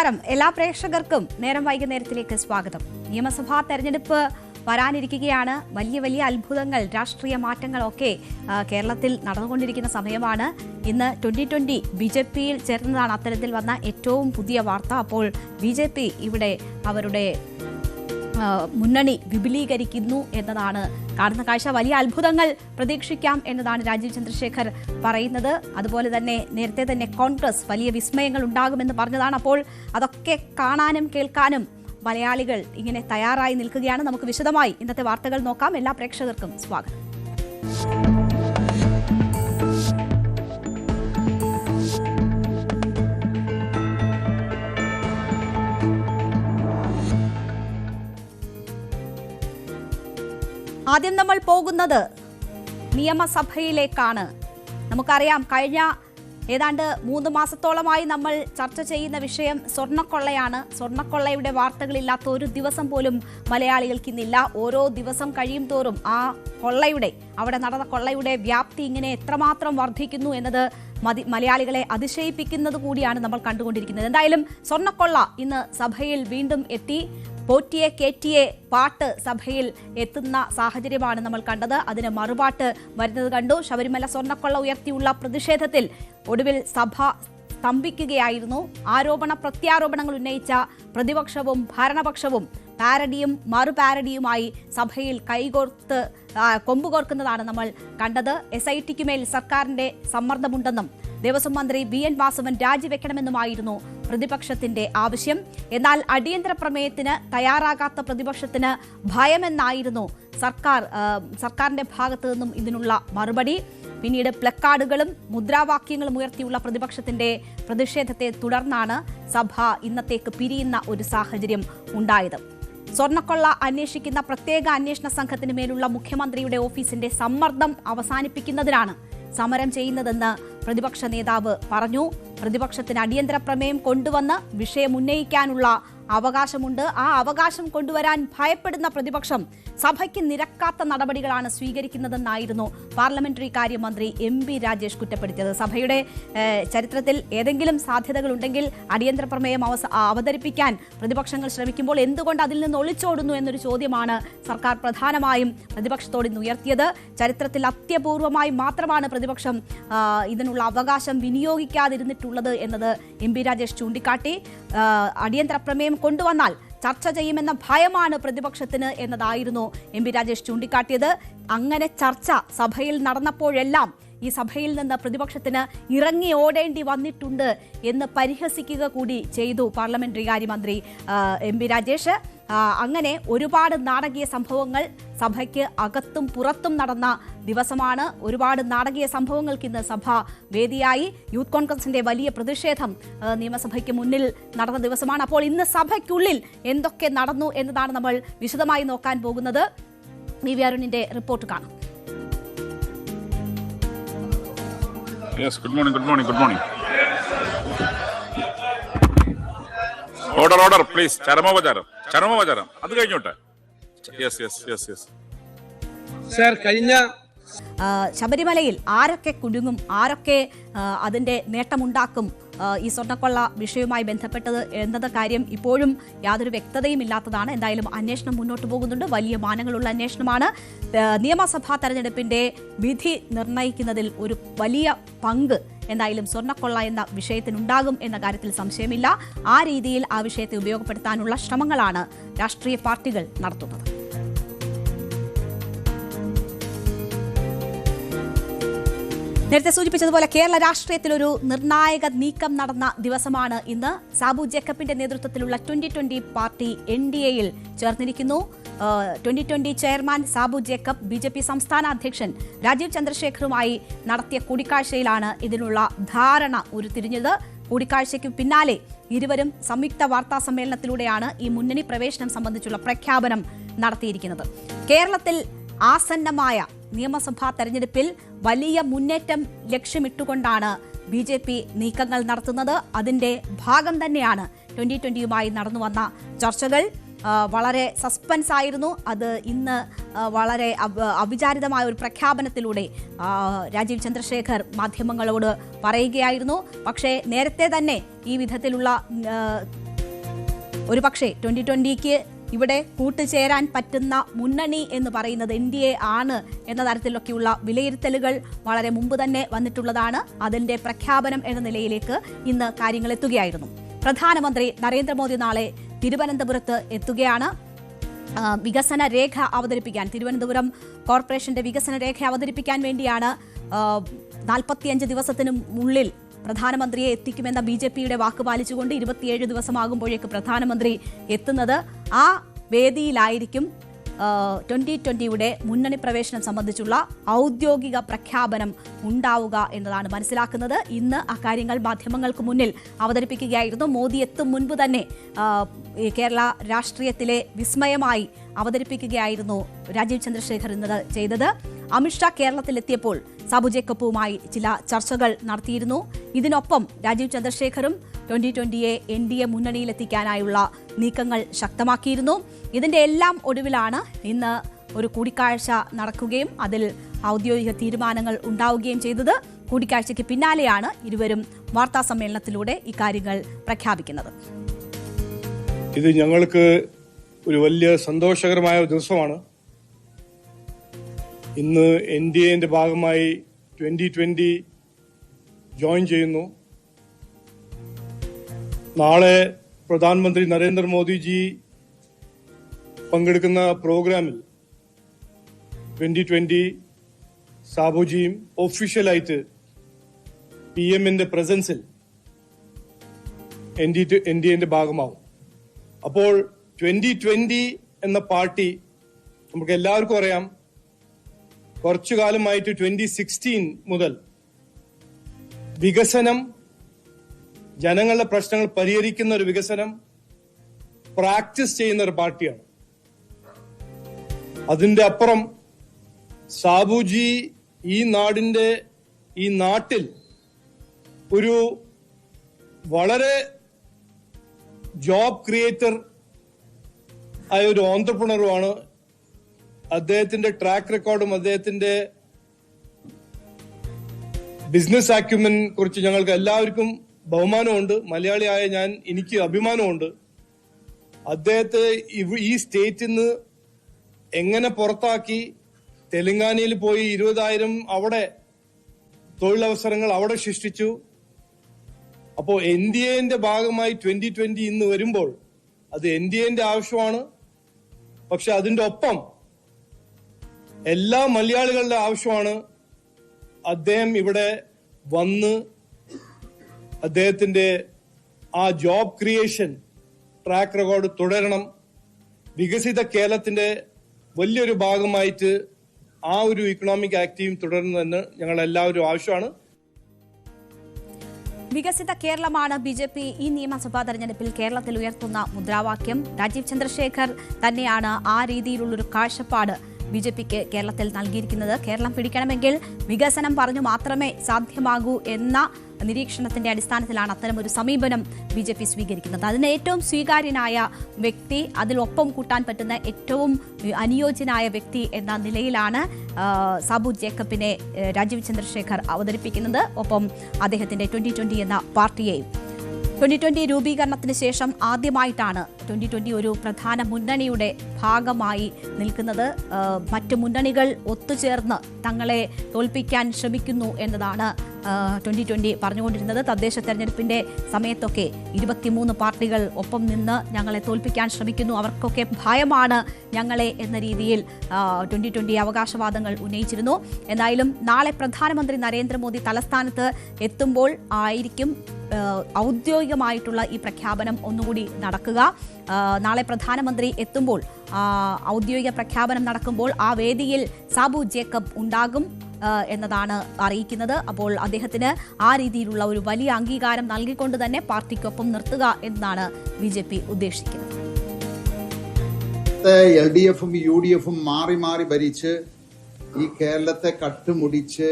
നമസ്കാരം. എല്ലാ പ്രേക്ഷകർക്കും നേരം വൈകുന്നേരത്തിലേക്ക് സ്വാഗതം. നിയമസഭാ തെരഞ്ഞെടുപ്പ് വരാനിരിക്കുകയാണ്. വലിയ അത്ഭുതങ്ങൾ, രാഷ്ട്രീയ മാറ്റങ്ങളൊക്കെ കേരളത്തിൽ നടന്നുകൊണ്ടിരിക്കുന്ന സമയമാണ്. ഇന്ന് 2020 BJPയിൽ ചേർന്നതാണ് അത്തരത്തിൽ വന്ന ഏറ്റവും പുതിയ വാർത്ത. അപ്പോൾ BJP ഇവിടെ അവരുടെ മുന്നണി വിപുലീകരിക്കുന്നു എന്നതാണ് കാണുന്ന കാഴ്ച. വലിയ അത്ഭുതങ്ങൾ പ്രതീക്ഷിക്കാം എന്നതാണ് രാജീവ് ചന്ദ്രശേഖർ പറയുന്നത്. അതുപോലെ തന്നെ നേരത്തെ തന്നെ കോൺഗ്രസ് വലിയ വിസ്മയങ്ങൾ ഉണ്ടാകുമെന്ന് പറഞ്ഞതാണ്. അപ്പോൾ അതൊക്കെ കാണാനും കേൾക്കാനും മലയാളികൾ ഇങ്ങനെ തയ്യാറായി നിൽക്കുകയാണ്. നമുക്ക് വിശദമായി ഇന്നത്തെ വാർത്തകൾ നോക്കാം. എല്ലാ പ്രേക്ഷകർക്കും സ്വാഗതം. ആദ്യം നമ്മൾ പോകുന്നത് നിയമസഭയിലേക്കാണ്. നമുക്കറിയാം, കഴിഞ്ഞ ഏതാണ്ട് 3 മാസത്തോളമായി നമ്മൾ ചർച്ച ചെയ്യുന്ന വിഷയം സ്വർണ്ണക്കൊള്ളയാണ്. സ്വർണ്ണക്കൊള്ളയുടെ വാർത്തകളില്ലാത്ത ഒരു ദിവസം പോലും മലയാളികൾക്കിന്നില്ല. ഓരോ ദിവസം കഴിയും തോറും ആ കൊള്ളയുടെ, അവിടെ നടന്ന കൊള്ളയുടെ വ്യാപ്തി ഇങ്ങനെ എത്രമാത്രം വർദ്ധിക്കുന്നു എന്നത് മലയാളികളെ അതിശയിപ്പിക്കുന്നത് കൂടിയാണ് നമ്മൾ കണ്ടുകൊണ്ടിരിക്കുന്നത്. എന്തായാലും സ്വർണ്ണക്കൊള്ള ഇന്ന് സഭയിൽ വീണ്ടും എത്തി. പോറ്റിയെ കേറ്റിയെ പാട്ട് സഭയിൽ എത്തുന്ന സാഹചര്യമാണ് നമ്മൾ കണ്ടത്. അതിന് മറുപാട്ട് വരുന്നത് കണ്ടു. ശബരിമല സ്വർണ്ണക്കൊള്ള ഉയർത്തിയുള്ള പ്രതിഷേധത്തിൽ ഒടുവിൽ സഭ സ്തംഭിക്കുകയായിരുന്നു. ആരോപണ പ്രത്യാരോപണങ്ങൾ ഉന്നയിച്ച പ്രതിപക്ഷവും ഭരണപക്ഷവും പാരഡിയും മറുപാരഡിയുമായി സഭയിൽ കൈകോർത്ത് കൊമ്പുകോർക്കുന്നതാണ് നമ്മൾ കണ്ടത്. SITക്ക് മേൽ സർക്കാരിന്റെ സമ്മർദ്ദമുണ്ടെന്നും ദേവസ്വം മന്ത്രി BN വാസവൻ രാജിവെക്കണമെന്നുമായിരുന്നു പ്രതിപക്ഷത്തിന്റെ ആവശ്യം. എന്നാൽ അടിയന്തര പ്രമേയത്തിന് തയ്യാറാകാത്ത പ്രതിപക്ഷത്തിന് ഭയമെന്നായിരുന്നു സർക്കാരിന്റെ ഭാഗത്തു നിന്നും ഇതിനുള്ള മറുപടി. പിന്നീട് പ്ലക്കാർഡുകളും മുദ്രാവാക്യങ്ങളും ഉയർത്തിയുള്ള പ്രതിപക്ഷത്തിന്റെ പ്രതിഷേധത്തെ തുടർന്നാണ് സഭ ഇന്നത്തേക്ക് പിരിയുന്ന ഒരു സാഹചര്യം ഉണ്ടായത്. സ്വർണ്ണക്കൊള്ള അന്വേഷിക്കുന്ന പ്രത്യേക അന്വേഷണ സംഘത്തിന് മേലുള്ള മുഖ്യമന്ത്രിയുടെ ഓഫീസിന്റെ സമ്മർദ്ദം അവസാനിപ്പിക്കുന്നതിനാണ് സമരം ചെയ്യുന്നതെന്ന് പ്രതിപക്ഷ നേതാവ് പറഞ്ഞു. പ്രതിപക്ഷത്തിന് അടിയന്തര പ്രമേയം കൊണ്ടുവന്ന് വിഷയം ഉന്നയിക്കാനുള്ള അവകാശമുണ്ട്. ആ അവകാശം കൊണ്ടുവരാൻ ഭയപ്പെടുന്ന പ്രതിപക്ഷം സഭയ്ക്ക് നിരക്കാത്ത നടപടികളാണ് സ്വീകരിക്കുന്നതെന്നായിരുന്നു പാർലമെന്ററി കാര്യമന്ത്രി MB രാജേഷ് കുറ്റപ്പെടുത്തിയത്. സഭയുടെ ചരിത്രത്തിൽ ഏതെങ്കിലും സാധ്യതകളുണ്ടെങ്കിൽ അടിയന്തര പ്രമേയം അവതരിപ്പിക്കാൻ പ്രതിപക്ഷങ്ങൾ ശ്രമിക്കുമ്പോൾ എന്തുകൊണ്ട് അതിൽ നിന്ന് ഒളിച്ചോടുന്നു എന്നൊരു ചോദ്യമാണ് സർക്കാർ പ്രധാനമായും പ്രതിപക്ഷത്തോട് ഇന്ന് ഉയർത്തിയത്. ചരിത്രത്തിൽ അത്യപൂർവമായി മാത്രമാണ് പ്രതിപക്ഷം ഇതിനുള്ള അവകാശം വിനിയോഗിക്കാതിരുന്നിട്ടുള്ളത് എന്നത് MB രാജേഷ് ചൂണ്ടിക്കാട്ടി. അടിയന്തര പ്രമേയം കൊണ്ടുവന്നാൽ ചർച്ച ചെയ്യുമെന്ന ഭയമാണ് പ്രതിപക്ഷത്തിന് എന്നതായിരുന്നു MB രാജേഷ് ചൂണ്ടിക്കാട്ടിയത്. അങ്ങനെ ചർച്ച സഭയിൽ നടന്നപ്പോഴെല്ലാം ഈ സഭയിൽ നിന്ന് പ്രതിപക്ഷത്തിന് ഇറങ്ങി ഓടേണ്ടി വന്നിട്ടുണ്ട് എന്ന് പരിഹസിക്കുക കൂടി ചെയ്തു പാർലമെന്ററി കാര്യമന്ത്രി MB രാജേഷ്. അങ്ങനെ ഒരുപാട് നാടകീയ സംഭവങ്ങൾ സഭയ്ക്ക് അകത്തും പുറത്തും നടന്ന ദിവസമാണ്. ഒരുപാട് നാടകീയ സംഭവങ്ങൾക്ക് ഇന്ന് സഭ വേദിയായി. യൂത്ത് കോൺഗ്രസിന്റെ വലിയ പ്രതിഷേധം നിയമസഭയ്ക്ക് മുന്നിൽ നടന്ന ദിവസമാണ്. അപ്പോൾ ഇന്ന് സഭയ്ക്കുള്ളിൽ എന്തൊക്കെ നടന്നു എന്നതാണ് നമ്മൾ വിശദമായി നോക്കാൻ പോകുന്നത്. വി അരുണിന്റെ റിപ്പോർട്ട് കാണാം. Yes, good morning. Order, please. ചരമോപചാരം. അത് കഴിഞ്ഞോട്ടെ. Yes. സർ, കഴിഞ്ഞ ശബരിമലയിൽ ആരൊക്കെ കുടുങ്ങും, ആരൊക്കെ അതിന്റെ നേട്ടമുണ്ടാക്കും ഈ സ്വർണ്ണക്കൊള്ള വിഷയവുമായി ബന്ധപ്പെട്ടത് എന്നത് കാര്യം ഇപ്പോഴും യാതൊരു വ്യക്തതയും ഇല്ലാത്തതാണ്. എന്തായാലും അന്വേഷണം മുന്നോട്ട് പോകുന്നുണ്ട്. വലിയ മാനങ്ങളുള്ള അന്വേഷണമാണ്. നിയമസഭാ തെരഞ്ഞെടുപ്പിന്റെ വിധി നിർണ്ണയിക്കുന്നതിൽ ഒരു വലിയ പങ്ക് എന്തായാലും സ്വർണ്ണക്കൊള്ള എന്ന വിഷയത്തിനുണ്ടാകും എന്ന കാര്യത്തിൽ സംശയമില്ല. ആ രീതിയിൽ ആ വിഷയത്തെ ഉപയോഗപ്പെടുത്താനുള്ള ശ്രമങ്ങളാണ് രാഷ്ട്രീയ പാർട്ടികൾ നടത്തുന്നത്. നേരത്തെ സൂചിപ്പിച്ചതുപോലെ കേരള രാഷ്ട്രീയത്തിൽ ഒരു നിർണായക നീക്കം നടന്ന ദിവസമാണ് ഇന്ന്. സാബു ജേക്കബിന്റെ നേതൃത്വത്തിലുള്ള 2020 പാർട്ടി NDAയിൽ ചേർന്നിരിക്കുന്നു. 2020 ചെയർമാൻ സാബു ജേക്കബ് BJP സംസ്ഥാന അധ്യക്ഷൻ രാജീവ് ചന്ദ്രശേഖറുമായി നടത്തിയ കൂടിക്കാഴ്ചയിലാണ് ഇതിനുള്ള ധാരണ ഉരുത്തിരിഞ്ഞത്. കൂടിക്കാഴ്ചയ്ക്ക് പിന്നാലെ ഇരുവരും സംയുക്ത വാർത്താ സമ്മേളനത്തിലൂടെയാണ് ഈ മുന്നണി പ്രവേശനം സംബന്ധിച്ചുള്ള പ്രഖ്യാപനം നടത്തിയിരിക്കുന്നത്. കേരളത്തിൽ ആസന്നമായ നിയമസഭാ തെരഞ്ഞെടുപ്പിൽ വലിയ മുന്നേറ്റം ലക്ഷ്യമിട്ടുകൊണ്ടാണ് BJP നീക്കങ്ങൾ നടത്തുന്നത്. അതിന്റെ ഭാഗം തന്നെയാണ് 2020യുമായി നടന്നു വന്ന ചർച്ചകൾ. വളരെ സസ്പെൻസ് ആയിരുന്നു അത്. ഇന്ന് വളരെ അവിചാരിതമായ ഒരു പ്രഖ്യാപനത്തിലൂടെ രാജീവ് ചന്ദ്രശേഖർ മാധ്യമങ്ങളോട് പറയുകയായിരുന്നു. പക്ഷേ നേരത്തെ തന്നെ ഈ വിധത്തിലുള്ള ഒരുപക്ഷെ 2020-ക്ക് ഇവിടെ കൂട്ടുചേരാൻ പറ്റുന്ന മുന്നണി എന്ന് പറയുന്നത് NDA ആണ് എന്ന തരത്തിലൊക്കെയുള്ള വിലയിരുത്തലുകൾ വളരെ മുമ്പ് തന്നെ വന്നിട്ടുള്ളതാണ്. അതിന്റെ പ്രഖ്യാപനം എന്ന നിലയിലേക്ക് ഇന്ന് കാര്യങ്ങൾ എത്തുകയായിരുന്നു. പ്രധാനമന്ത്രി നരേന്ദ്രമോദി നാളെ തിരുവനന്തപുരത്ത് എത്തുകയാണ്. വികസന രേഖ അവതരിപ്പിക്കാൻ, തിരുവനന്തപുരം കോർപ്പറേഷന്റെ വികസന രേഖ അവതരിപ്പിക്കാൻ വേണ്ടിയാണ് 45 ദിവസത്തിനുള്ളിൽ പ്രധാനമന്ത്രിയെ എത്തിക്കുമെന്ന BJPയുടെ വാക്ക് പാലിച്ചുകൊണ്ട് 27 ദിവസമാകുമ്പോഴേക്ക് പ്രധാനമന്ത്രി എത്തുന്നത്. ആ വേദിയിലായിരിക്കും 2020-യുടെ മുന്നണി പ്രവേശനം സംബന്ധിച്ചുള്ള ഔദ്യോഗിക പ്രഖ്യാപനം ഉണ്ടാവുക എന്നതാണ് മനസ്സിലാക്കുന്നത്. ഇന്ന് അക്കാര്യങ്ങൾ മാധ്യമങ്ങൾക്ക് മുന്നിൽ അവതരിപ്പിക്കുകയായിരുന്നു. മോദി എത്തും മുൻപ് തന്നെ കേരള രാഷ്ട്രീയത്തിലെ വിസ്മയമായി അവതരിപ്പിക്കുകയായിരുന്നു രാജീവ് ചന്ദ്രശേഖർ ഇന്നത് ചെയ്തത്. അമിത്ഷാ കേരളത്തിലെത്തിയപ്പോൾ സാബു ജേക്കബുമായി ചില ചർച്ചകൾ നടത്തിയിരുന്നു. ഇതിനൊപ്പം രാജീവ് ചന്ദ്രശേഖറും 2020-യെ NDA മുന്നണിയിലെത്തിക്കാനായുള്ള നീക്കങ്ങൾ ശക്തമാക്കിയിരുന്നു. ഇതിന്റെ എല്ലാം ഒടുവിലാണ് ഇന്ന് ഒരു കൂടിക്കാഴ്ച നടക്കുകയും അതിൽ ഔദ്യോഗിക തീരുമാനങ്ങൾ ഉണ്ടാവുകയും ചെയ്തത്. കൂടിക്കാഴ്ചയ്ക്ക് പിന്നാലെയാണ് ഇരുവരും വാർത്താ സമ്മേളനത്തിലൂടെ ഇക്കാര്യങ്ങൾ പ്രഖ്യാപിക്കുന്നത്. ഇത് ഞങ്ങൾക്ക് ഒരു വലിയ സന്തോഷകരമായ ദിവസമാണ്. ഇന്ന് NDAന്റെ ഭാഗമായി 2020 ജോയിൻ ചെയ്യുന്നു. നാളെ പ്രധാനമന്ത്രി നരേന്ദ്രമോദിജി പങ്കെടുക്കുന്ന പ്രോഗ്രാമിൽ 2020 സാബുജിയും ഒഫീഷ്യലായിട്ട് PM-ന്റെ പ്രസൻസിൽ NDAന്റെ ഭാഗമാവും. അപ്പോൾ 2020 എന്ന പാർട്ടി നമുക്ക് എല്ലാവർക്കും അറിയാം, കുറച്ചു കാലമായിട്ട് 2016 മുതൽ വികസനം, ജനങ്ങളുടെ പ്രശ്നങ്ങൾ പരിഹരിക്കുന്ന ഒരു വികസനം പ്രാക്ടീസ് ചെയ്യുന്ന ഒരു പാർട്ടിയാണ്. അതിന്റെ അപ്പുറം സാബുജി ഈ നാട്ടിൽ ഒരു വളരെ ജോബ് ക്രിയേറ്റർ ആയ ഒരു ഓentrepreneur-ഉമാണ്. അദ്ദേഹത്തിന്റെ ട്രാക്ക് റെക്കോർഡും അദ്ദേഹത്തിന്റെ ബിസിനസ് ആക്യുമെൻ കുറിച്ച് ഞങ്ങൾക്ക് എല്ലാവർക്കും ബഹുമാനമുണ്ട്. മലയാളിയായ എനിക്ക് അഭിമാനമുണ്ട്. അദ്ദേഹത്തെ ഈ സ്റ്റേറ്റിൽ നിന്ന് എങ്ങനെ പുറത്താക്കി തെലങ്കാനയിൽ പോയി 20,000 അവിടെ തൊഴിലവസരങ്ങൾ അവിടെ സൃഷ്ടിച്ചു. അപ്പോൾ NDAന്റെ ഭാഗമായി 2020 ഇന്ന് വരുമ്പോൾ അത് NDAന്റെ ആവശ്യമാണ്. പക്ഷെ അതിന്റെ ഒപ്പം എല്ലാ മലയാളികളുടെ ആവശ്യമാണ് അദ്ദേഹം ഇവിടെ വന്ന് അദ്ദേഹത്തിന്റെ ആ ജോബ് ക്രിയേഷൻ ട്രാക്ക് റെക്കോർഡ് തുടരണം. വികസിത കേരളത്തിന്റെ വലിയൊരു ഭാഗമായിട്ട് ആ ഒരു ഇക്കണോമിക് ആക്ടിവിറ്റി തുടരുന്നതെന്ന് ഞങ്ങൾ എല്ലാവരും ആവശ്യമാണ്. വികസിത കേരളമാണ് BJP ഈ നിയമസഭാ തെരഞ്ഞെടുപ്പിൽ കേരളത്തിൽ ഉയർത്തുന്ന മുദ്രാവാക്യം. രാജീവ് ചന്ദ്രശേഖർ തന്നെയാണ് ആ രീതിയിലുള്ളൊരു കാഴ്ചപ്പാട് BJPക്ക് കേരളത്തിൽ നൽകിയിരിക്കുന്നത്. കേരളം പിടിക്കണമെങ്കിൽ വികസനം പറഞ്ഞു മാത്രമേ സാധ്യമാകൂ എന്ന നിരീക്ഷണത്തിന്റെ അടിസ്ഥാനത്തിലാണ് അത്തരമൊരു സമീപനം BJP സ്വീകരിക്കുന്നത്. അതിന് ഏറ്റവും സ്വീകാര്യനായ വ്യക്തി, അതിലൊപ്പം കൂട്ടാൻ പറ്റുന്ന ഏറ്റവും അനുയോജ്യനായ വ്യക്തി എന്ന നിലയിലാണ് സാബു ജേക്കബിനെ രാജീവ് ചന്ദ്രശേഖർ അവതരിപ്പിക്കുന്നത്. ഒപ്പം അദ്ദേഹത്തിന്റെ 2020 എന്ന പാർട്ടിയെയും 2020 രൂപീകരണത്തിന് ശേഷം ആദ്യമായിട്ടാണ് 2020 ഒരു പ്രധാന മുന്നണിയുടെ ഭാഗമായി നിൽക്കുന്നത്. മറ്റ് മുന്നണികൾ ഒത്തുചേർന്ന് തങ്ങളെ തോൽപ്പിക്കാൻ ശ്രമിക്കുന്നു എന്നതാണ് 2020 പറഞ്ഞുകൊണ്ടിരുന്നത്. തദ്ദേശ തെരഞ്ഞെടുപ്പിന്റെ സമയത്തൊക്കെ 23 പാർട്ടികൾ ഒപ്പം നിന്ന് ഞങ്ങളെ തോൽപ്പിക്കാൻ ശ്രമിക്കുന്നു, അവർക്കൊക്കെ ഭയമാണ് ഞങ്ങളെ എന്ന രീതിയിൽ 2020 അവകാശവാദങ്ങൾ ഉന്നയിച്ചിരുന്നു. എന്തായാലും നാളെ പ്രധാനമന്ത്രി നരേന്ദ്രമോദി തലസ്ഥാനത്ത് എത്തുമ്പോൾ ആയിരിക്കും ഔദ്യോഗികമായിട്ടുള്ള ഈ പ്രഖ്യാപനം ഒന്നുകൂടി നടക്കുക. നാളെ പ്രധാനമന്ത്രി എത്തുമ്പോൾ ഔദ്യോഗിക പ്രഖ്യാപനം നടക്കുമ്പോൾ ആ വേദിയിൽ സാബു ജേക്കബ് ഉണ്ടാകും എന്നതാണ് അറിയിക്കുന്നത്. അപ്പോൾ അദ്ദേഹത്തിന് ആ രീതിയിലുള്ള ഒരു വലിയ അംഗീകാരം നൽകിക്കൊണ്ട് തന്നെ പാർട്ടിക്കൊപ്പം നിർത്തുക എന്നാണ് BJP ഉദ്ദേശിക്കുന്നത്. LDF-ഉം UDF-ഉം മാറി മാറി ഭരിച്ച് ഈ കേരളത്തെ കട്ടുമുടിച്ച്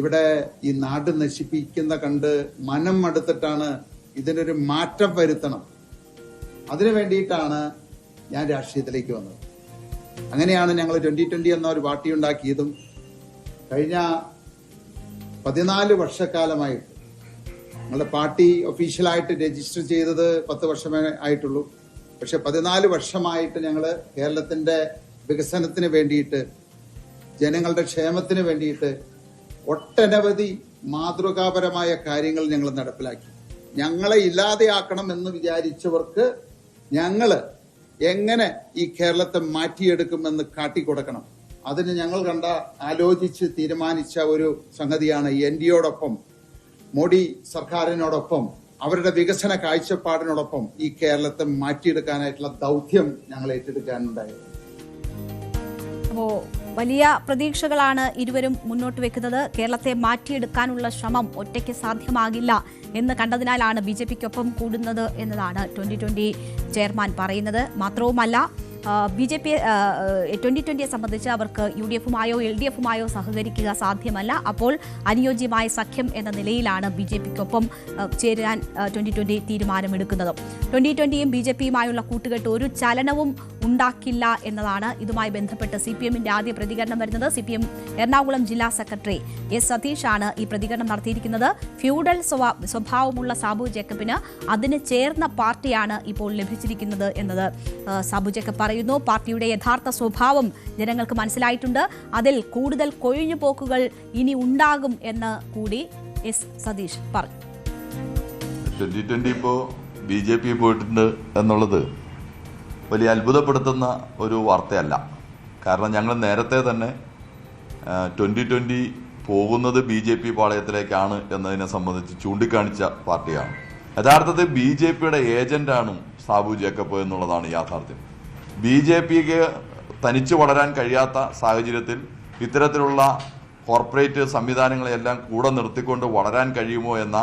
ഇവിടെ ഈ നാട് നശിപ്പിക്കുന്ന കണ്ട് മനം മടുത്തിട്ടാണ് ഇതിനൊരു മാറ്റം വരുത്തണം, അതിനു വേണ്ടിയിട്ടാണ് ഞാൻ രാഷ്ട്രീയത്തിലേക്ക് വന്നത്. അങ്ങനെയാണ് ഞങ്ങൾ 2020 എന്ന ഒരു പാർട്ടി ഉണ്ടാക്കിയതും കഴിഞ്ഞ 14 വർഷക്കാലമായിട്ട് ഞങ്ങളുടെ പാർട്ടി ഒഫീഷ്യലായിട്ട് രജിസ്റ്റർ ചെയ്തത് 10 വർഷമേ ആയിട്ടുള്ളൂ. പക്ഷെ 14 വർഷമായിട്ട് ഞങ്ങൾ കേരളത്തിന്റെ വികസനത്തിന് വേണ്ടിയിട്ട്, ജനങ്ങളുടെ ക്ഷേമത്തിന് വേണ്ടിയിട്ട് ഒട്ടനവധി മാതൃകാപരമായ കാര്യങ്ങൾ ഞങ്ങൾ നടപ്പിലാക്കി. ഞങ്ങളെ ഇല്ലാതെയാക്കണം എന്ന് വിചാരിച്ചവർക്ക് ഞങ്ങൾ എങ്ങനെ ഈ കേരളത്തെ മാറ്റിയെടുക്കുമെന്ന് കാട്ടിക്കൊടുക്കണം. അതിന് ഞങ്ങൾ ആലോചിച്ച് തീരുമാനിച്ച ഒരു സംഗതിയാണ് NDAയോടൊപ്പം, മോഡി സർക്കാരിനോടൊപ്പം, അവരുടെ വികസന കാഴ്ചപ്പാടിനോടൊപ്പം ഈ കേരളത്തെ മാറ്റിയെടുക്കാനായിട്ടുള്ള ദൗത്യം ഞങ്ങൾ ഏറ്റെടുക്കാനുണ്ടായത്. അപ്പോ വലിയ പ്രതീക്ഷകളാണ് ഇരുവരും മുന്നോട്ട് വെക്കുന്നത്. കേരളത്തെ മാറ്റിയെടുക്കാനുള്ള ശ്രമം ഒറ്റയ്ക്ക് സാധ്യമാകില്ല എന്ന് കണ്ടതിനാലാണ് BJPക്കൊപ്പം കൂടുന്നത് എന്നതാണ് 2020 ചെയർമാൻ പറയുന്നത്. മാത്രവുമല്ല, BJP 2020യെ സംബന്ധിച്ച് അവർക്ക് UDFുമായോ LDFുമായോ സഹകരിക്കുക സാധ്യമല്ല. അപ്പോൾ അനുയോജ്യമായ സഖ്യം എന്ന നിലയിലാണ് BJPക്കൊപ്പം ചേരാൻ 2020 തീരുമാനമെടുക്കുന്നത്. 2020യും BJPയുമായുള്ള കൂട്ടുകെട്ട് ഒരു ചലനവും ഉണ്ടാക്കില്ല എന്നതാണ് ഇതുമായി ബന്ധപ്പെട്ട് CPMന്റെ ആദ്യ പ്രതികരണം വരുന്നത്. CPM എറണാകുളം ജില്ലാ സെക്രട്ടറി S. സതീഷാണ് ഈ പ്രതികരണം നടത്തിയിരിക്കുന്നത്. ഫ്യൂഡൽ സ്വഭാവമുള്ള സാബു ജേക്കബിന് അതിന് ചേർന്ന പാർട്ടിയാണ് ഇപ്പോൾ ലഭിച്ചിരിക്കുന്നത് എന്നത് സാബു ജേക്കബ് പറയുന്നു. പാർട്ടിയുടെ യഥാർത്ഥ സ്വഭാവം ജനങ്ങൾക്ക് മനസ്സിലായിട്ടുണ്ട്. അതിൽ കൂടുതൽ കൊഴിഞ്ഞുപോക്കുകൾ ഇനി ഉണ്ടാകും എന്ന് കൂടി S. സതീഷ് പറഞ്ഞു. 2020 ഇപ്പോൾ BJP പോയിട്ടുണ്ട് എന്നുള്ളത് വലിയ അത്ഭുതപ്പെടുത്തുന്ന ഒരു വാർത്തയല്ല. കാരണം ഞങ്ങൾ നേരത്തെ തന്നെ 2020 പോകുന്നത് BJP പാളയത്തിലേക്കാണ് എന്നതിനെ സംബന്ധിച്ച് ചൂണ്ടിക്കാണിച്ച പാർട്ടിയാണ്. യഥാർത്ഥത്തിൽ BJPയുടെ ഏജന്റാണ് സാബു ജേക്കബ് എന്നുള്ളതാണ് യാഥാർത്ഥ്യം. BJPക്ക് തനിച്ച് വളരാൻ കഴിയാത്ത സാഹചര്യത്തിൽ ഇത്തരത്തിലുള്ള കോർപ്പറേറ്റ് സംവിധാനങ്ങളെല്ലാം കൂടെ നിർത്തിക്കൊണ്ട് വളരാൻ കഴിയുമോ എന്ന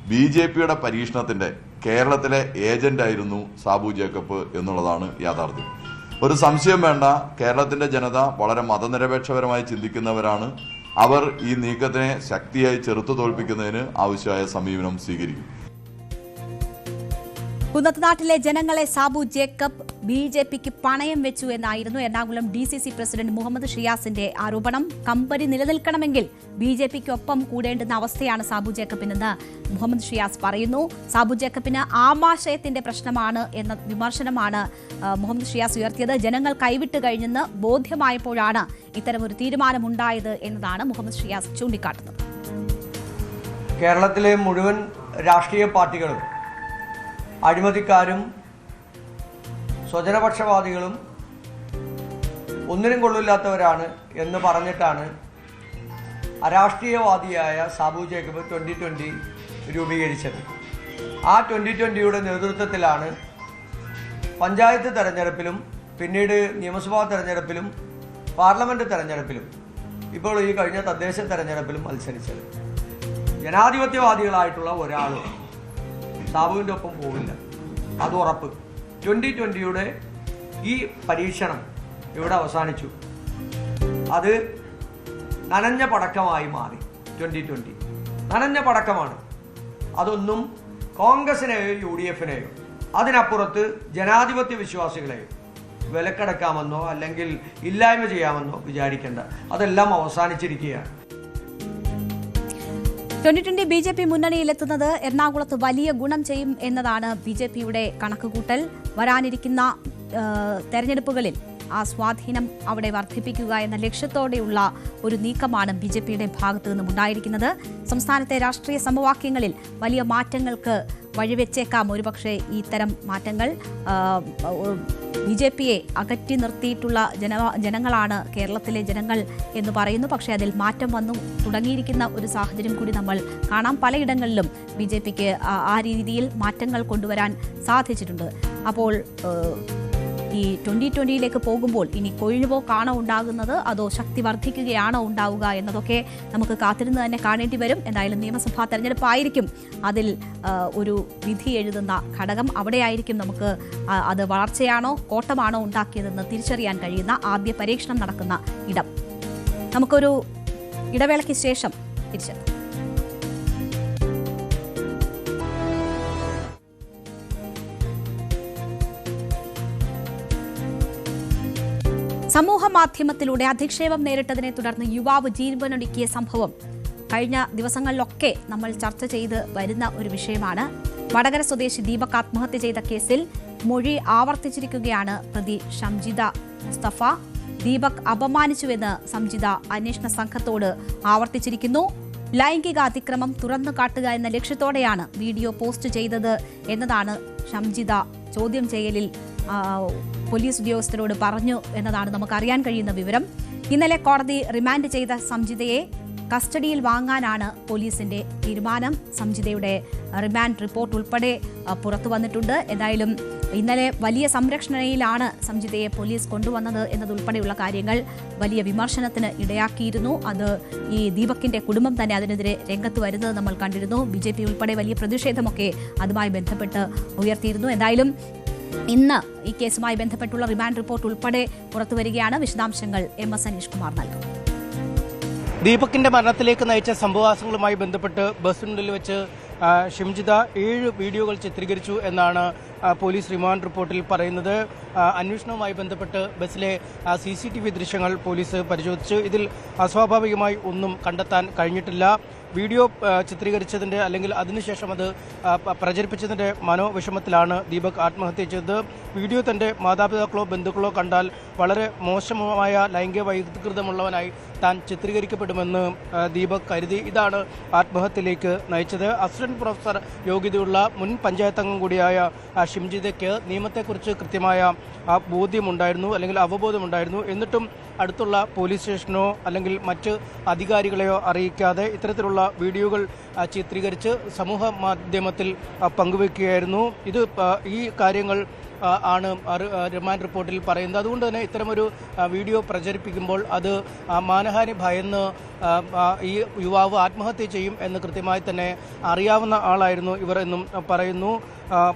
BJPയുടെ പരീക്ഷണത്തിന്റെ കേരളത്തിലെ ഏജന്റായിരുന്നു സാബു ജേക്കബ് എന്നുള്ളതാണ് യാഥാർത്ഥ്യം. ഒരു സംശയം വേണ്ട, കേരളത്തിന്റെ ജനത വളരെ മതനിരപേക്ഷപരമായി ചിന്തിക്കുന്നവരാണ്. അവർ ഈ നീക്കത്തിനെ ശക്തിയായി ചെറുത്തു തോൽപ്പിക്കുന്നതിന് ആവശ്യമായ സമീപനം സ്വീകരിക്കും. കുന്നത്തുനാട്ടിലെ ജനങ്ങളെ സാബു ജേക്കബ് BJPക്ക് പണയം വെച്ചു എന്നായിരുന്നു എറണാകുളം DCC പ്രസിഡന്റ് മുഹമ്മദ് ഷിയാസിന്റെ ആരോപണം. കമ്പനി നിലനിൽക്കണമെങ്കിൽ BJPക്കൊപ്പം കൂടേണ്ടുന്ന അവസ്ഥയാണ് സാബു ജേക്കബിനെന്ന് മുഹമ്മദ് ഷിയാസ് പറയുന്നു. സാബു ജേക്കബിന് ആമാശയത്തിന്റെ പ്രശ്നമാണ് എന്ന വിമർശനമാണ് മുഹമ്മദ് ഷിയാസ് ഉയർത്തിയത്. ജനങ്ങൾ കൈവിട്ട് കഴിഞ്ഞെന്ന് ബോധ്യമായപ്പോഴാണ് ഇത്തരമൊരു തീരുമാനമുണ്ടായത് എന്നതാണ് മുഹമ്മദ് ഷിയാസ് ചൂണ്ടിക്കാട്ടുന്നത്. കേരളത്തിലെ മുഴുവൻ രാഷ്ട്രീയ പാർട്ടികളും അഴിമതിക്കാരും സ്വജനപക്ഷപാതികളും ഒന്നിനും കൊള്ളില്ലാത്തവരാണ് എന്ന് പറഞ്ഞിട്ടാണ് അരാഷ്ട്രീയവാദിയായ സാബു ജേക്കബ് 2020 രൂപീകരിച്ചത്. ആ 2020യുടെ നേതൃത്വത്തിലാണ് പഞ്ചായത്ത് തെരഞ്ഞെടുപ്പിലും പിന്നീട് നിയമസഭാ തെരഞ്ഞെടുപ്പിലും പാർലമെന്റ് തെരഞ്ഞെടുപ്പിലും ഇപ്പോൾ ഈ കഴിഞ്ഞ തദ്ദേശ തെരഞ്ഞെടുപ്പിലും മത്സരിച്ചത്. ജനാധിപത്യവാദികളായിട്ടുള്ള ഒരാളും സാബുവിൻ്റെ ഒപ്പം പോവില്ല, അത് ഉറപ്പ്. 2020യുടെ ഈ പരീക്ഷണം ഇവിടെ അവസാനിച്ചു. അത് നനഞ്ഞ പടക്കമായി മാറി. 2020 നനഞ്ഞ പടക്കമാണ്. അതൊന്നും കോൺഗ്രസിനെയോ UDFിനെയോ അതിനപ്പുറത്ത് ജനാധിപത്യ വിശ്വാസികളെയോ വിലക്കടക്കാമെന്നോ അല്ലെങ്കിൽ ഇല്ലായ്മ ചെയ്യാമെന്നോ വിചാരിക്കേണ്ട. അതെല്ലാം അവസാനിച്ചിരിക്കുകയാണ്. 2020 BJP മുന്നണിയിലെത്തുന്നത് എറണാകുളത്ത് വലിയ ഗുണം ചെയ്യും എന്നതാണ് BJPയുടെ കണക്കുകൂട്ടൽ. വരാനിരിക്കുന്ന തെരഞ്ഞെടുപ്പുകളിൽ ആ സ്വാധീനം അവിടെ വർദ്ധിപ്പിക്കുക എന്ന ലക്ഷ്യത്തോടെയുള്ള ഒരു നീക്കമാണ് BJPയുടെ ഭാഗത്തു നിന്നും ഉണ്ടായിരിക്കുന്നത്. സംസ്ഥാനത്തെ രാഷ്ട്രീയ സമവാക്യങ്ങളിൽ വലിയ മാറ്റങ്ങൾക്ക് വഴിവെച്ചേക്കാം. ഒരുപക്ഷെ ഇത്തരം മാറ്റങ്ങൾ BJPയെ അകറ്റി നിർത്തിയിട്ടുള്ള ജനങ്ങളാണ് കേരളത്തിലെ ജനങ്ങൾ എന്ന് പറയുന്നു. പക്ഷേ അതിൽ മാറ്റം വന്നു തുടങ്ങിയിരിക്കുന്ന ഒരു സാഹചര്യം കൂടി നമ്മൾ കാണാം. പലയിടങ്ങളിലും BJPക്ക് ആ രീതിയിൽ മാറ്റങ്ങൾ കൊണ്ടുവരാൻ സാധിച്ചിട്ടുണ്ട്. അപ്പോൾ ഈ 2020യിലേക്ക് പോകുമ്പോൾ ഇനി കൊഴിഞ്ഞുപോക്കാണോ ഉണ്ടാകുന്നത്, അതോ ശക്തി വർദ്ധിക്കുകയാണോ ഉണ്ടാവുക എന്നതൊക്കെ നമുക്ക് കാത്തിരുന്ന് തന്നെ കാണേണ്ടി വരും. എന്തായാലും നിയമസഭാ തെരഞ്ഞെടുപ്പായിരിക്കും അതിൽ ഒരു വിധി എഴുതുന്ന ഘടകം. അവിടെയായിരിക്കും നമുക്ക് അത് വളർച്ചയാണോ കോട്ടമാണോ ഉണ്ടാക്കിയതെന്ന് തിരിച്ചറിയാൻ കഴിയുന്ന ആദ്യ പരീക്ഷണം നടക്കുന്ന ഇടം. നമുക്കൊരു ഇടവേളയ്ക്ക് ശേഷം തിരിച്ചെത്താം. സമൂഹ മാധ്യമത്തിലൂടെ അധിക്ഷേപം നേരിട്ടതിനെ തുടർന്ന് യുവാവ് ജീവനൊടുക്കിയ സംഭവം കഴിഞ്ഞ ദിവസങ്ങളിലൊക്കെ നമ്മൾ ചർച്ച ചെയ്ത് വരുന്ന ഒരു വിഷയമാണ്. വടകര സ്വദേശി ദീപക് ആത്മഹത്യ ചെയ്ത കേസിൽ മൊഴി ആവർത്തിച്ചിരിക്കുകയാണ് പ്രതി ഷംജിദ മുസ്തഫ. ദീപക് അപമാനിച്ചുവെന്ന് സംജിത അന്വേഷണ സംഘത്തോട് ആവർത്തിച്ചിരിക്കുന്നു. ലൈംഗിക അതിക്രമം തുറന്നു കാട്ടുക എന്ന ലക്ഷ്യത്തോടെയാണ് വീഡിയോ പോസ്റ്റ് ചെയ്തത് എന്നതാണ് ഷംജിത ചോദ്യം ചെയ്യലിൽ പോലീസ് ഉദ്യോഗസ്ഥരോട് പറഞ്ഞു എന്നതാണ് നമുക്കറിയാൻ കഴിയുന്ന വിവരം. ഇന്നലെ കോടതി റിമാൻഡ് ചെയ്ത സംജിതയെ കസ്റ്റഡിയിൽ വാങ്ങാനാണ് പോലീസിന്റെ തീരുമാനം. സംജിതയുടെ റിമാൻഡ് റിപ്പോർട്ട് ഉൾപ്പെടെ പുറത്തു വന്നിട്ടുണ്ട്. എന്തായാലും ഇന്നലെ വലിയ സംരക്ഷണയിലാണ് സംജിതയെ പോലീസ് കൊണ്ടുവന്നത് എന്നതുൾപ്പെടെയുള്ള കാര്യങ്ങൾ വലിയ വിമർശനത്തിന് ഇടയാക്കിയിരുന്നു. അത് ഈ ദീപകിന്റെ കുടുംബം തന്നെ അതിനെതിരെ രംഗത്ത് വരുന്നത് നമ്മൾ കണ്ടിരുന്നു. BJP ഉൾപ്പെടെ വലിയ പ്രതിഷേധമൊക്കെ അതുമായി ബന്ധപ്പെട്ട് ഉയർത്തിയിരുന്നു. എന്തായാലും ഇന്ന് ഈ കേസുമായി ബന്ധപ്പെട്ടുള്ള റിമാൻഡ് റിപ്പോർട്ട് ഉൾപ്പെടെ പുറത്തുവരികയാണ്. വിശദാംശങ്ങൾ MS അനീഷ് കുമാർ നൽകും. ദീപകിന്റെ മരണത്തിലേക്ക് നയിച്ച സംഭവവാസങ്ങളുമായി ബന്ധപ്പെട്ട് ബസ്സിനുള്ളിൽ വെച്ച് ഷംജിദ 7 വീഡിയോകൾ ചിത്രീകരിച്ചു എന്നാണ് പോലീസ് റിമാൻഡ് റിപ്പോർട്ടിൽ പറയുന്നത്. അന്വേഷണവുമായി ബന്ധപ്പെട്ട് ബസ്സിലെ CCTV ദൃശ്യങ്ങൾ പോലീസ് പരിശോധിച്ചു. ഇതിൽ അസ്വാഭാവികമായി ഒന്നും കണ്ടെത്താൻ കഴിഞ്ഞിട്ടില്ല. വീഡിയോ ചിത്രീകരിച്ചതിന്റെ അല്ലെങ്കിൽ അതിനുശേഷം അത് പ്രചരിപ്പിച്ചതിന്റെ മനോവിഷമത്തിലാണ് ദീപക് ആത്മഹത്യ ചെയ്തത്. വീഡിയോ തന്റെ മാതാപിതാക്കളോ ബന്ധുക്കളോ കണ്ടാൽ വളരെ മോശമായ ലൈംഗിക വൈകൃതമുള്ളവനായി താൻ ചിത്രീകരിക്കപ്പെടുമെന്ന് ദീപക് കരുതി. ഇതാണ് ആത്മഹത്യയിലേക്ക് നയിച്ചത്. അസിസ്റ്റന്റ് പ്രൊഫസർ യോഗ്യതയുള്ള മുൻ പഞ്ചായത്ത് അംഗം കൂടിയായ ഷംജിദയ്ക്ക് നിയമത്തെക്കുറിച്ച് കൃത്യമായ ബോധ്യമുണ്ടായിരുന്നു അല്ലെങ്കിൽ അവബോധമുണ്ടായിരുന്നു. എന്നിട്ടും അടുത്തുള്ള പോലീസ് സ്റ്റേഷനോ അല്ലെങ്കിൽ മറ്റ് അധികാരികളെയോ അറിയിക്കാതെ ഇത്തരത്തിലുള്ള വീഡിയോകൾ ചിത്രീകരിച്ച് സമൂഹ മാധ്യമത്തിൽ പങ്കുവയ്ക്കുകയായിരുന്നു. ഈ കാര്യങ്ങൾ ആണ് റിമാൻഡ് റിപ്പോർട്ടിൽ പറയുന്നത്. അതുകൊണ്ട് തന്നെ ഇത്തരമൊരു വീഡിയോ പ്രചരിപ്പിക്കുമ്പോൾ അത് മാനഹാനി ഭയന്ന് ഈ യുവാവ് ആത്മഹത്യ ചെയ്യും എന്ന് കൃത്യമായി തന്നെ അറിയാവുന്ന ആളായിരുന്നു ഇവർ എന്നും പറയുന്നു.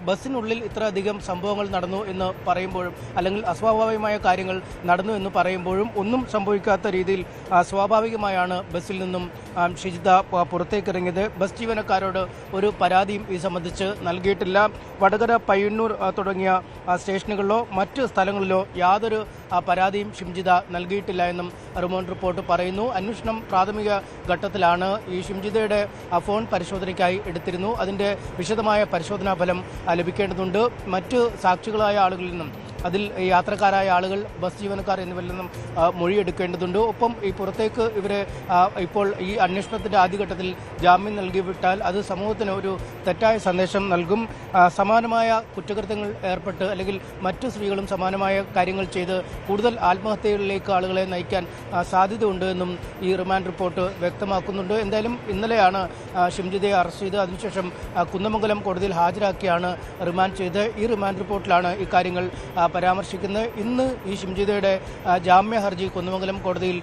ബസ്സിനുള്ളിൽ ഇത്രയധികം സംഭവങ്ങൾ നടന്നു എന്ന് പറയുമ്പോഴും അല്ലെങ്കിൽ അസ്വാഭാവികമായ കാര്യങ്ങൾ നടന്നു എന്ന് പറയുമ്പോഴും ഒന്നും സംഭവിക്കാത്ത രീതിയിൽ സ്വാഭാവികമായാണ് ബസ്സിൽ നിന്നും ഷംജിദ പുറത്തേക്കിറങ്ങിയത്. ബസ് ജീവനക്കാരോട് ഒരു പരാതിയും ഈ സംബന്ധിച്ച് നൽകിയിട്ടില്ല. വടകര, പയ്യന്നൂർ തുടങ്ങിയ സ്റ്റേഷനുകളിലോ മറ്റ് സ്ഥലങ്ങളിലോ യാതൊരു പരാതിയും ഷംജിദ നൽകിയിട്ടില്ല എന്നും റിമാൻഡ് റിപ്പോർട്ട് പറയുന്നു. അന്വേഷണം പ്രാഥമിക ഘട്ടത്തിലാണ്. ഈ ഷംജിദയുടെ ഫോൺ പരിശോധനയ്ക്കായി എടുത്തിരുന്നു. അതിന്റെ വിശദമായ പരിശോധനാ ഫലം ലഭിക്കേണ്ടതുണ്ട്. മറ്റ് സാക്ഷികളായ ആളുകളിൽ നിന്നും അതിൽ യാത്രക്കാരായ ആളുകൾ, ബസ് ജീവനക്കാർ എന്നിവരിൽ നിന്നും മൊഴിയെടുക്കേണ്ടതുണ്ട്. ഒപ്പം ഈ പുറത്തേക്ക് ഇവരെ ഇപ്പോൾ ഈ അന്വേഷണത്തിന്റെ ആദ്യഘട്ടത്തിൽ ജാമ്യം നൽകി വിട്ടാൽ അത് സമൂഹത്തിന് ഒരു തെറ്റായ സന്ദേശം നൽകും. സമാനമായ കുറ്റകൃത്യങ്ങൾ ഏർപ്പെട്ട് അല്ലെങ്കിൽ മറ്റു സ്ത്രീകളും സമാനമായ കാര്യങ്ങൾ ചെയ്ത് കൂടുതൽ ആത്മഹത്യകളിലേക്ക് ആളുകളെ നയിക്കാൻ സാധ്യതയുണ്ട് എന്നും ഈ റിമാൻഡ് റിപ്പോർട്ട് വ്യക്തമാക്കുന്നുണ്ട്. എന്തായാലും ഇന്നലെയാണ് ഷംജിദയെ അറസ്റ്റ് ചെയ്ത് അതിനുശേഷം കുന്നമംഗലം കോടതിയിൽ ഹാജരാക്കിയാണ് റിമാൻഡ് ചെയ്ത്. ഈ റിമാൻഡ് റിപ്പോർട്ടിലാണ് ഇക്കാര്യങ്ങൾ പരാമർശിക്കുന്നത്. ഇന്ന് ഈ ഷംജിദയുടെ ജാമ്യ ഹർജി കുന്നമംഗലം കോടതിയിൽ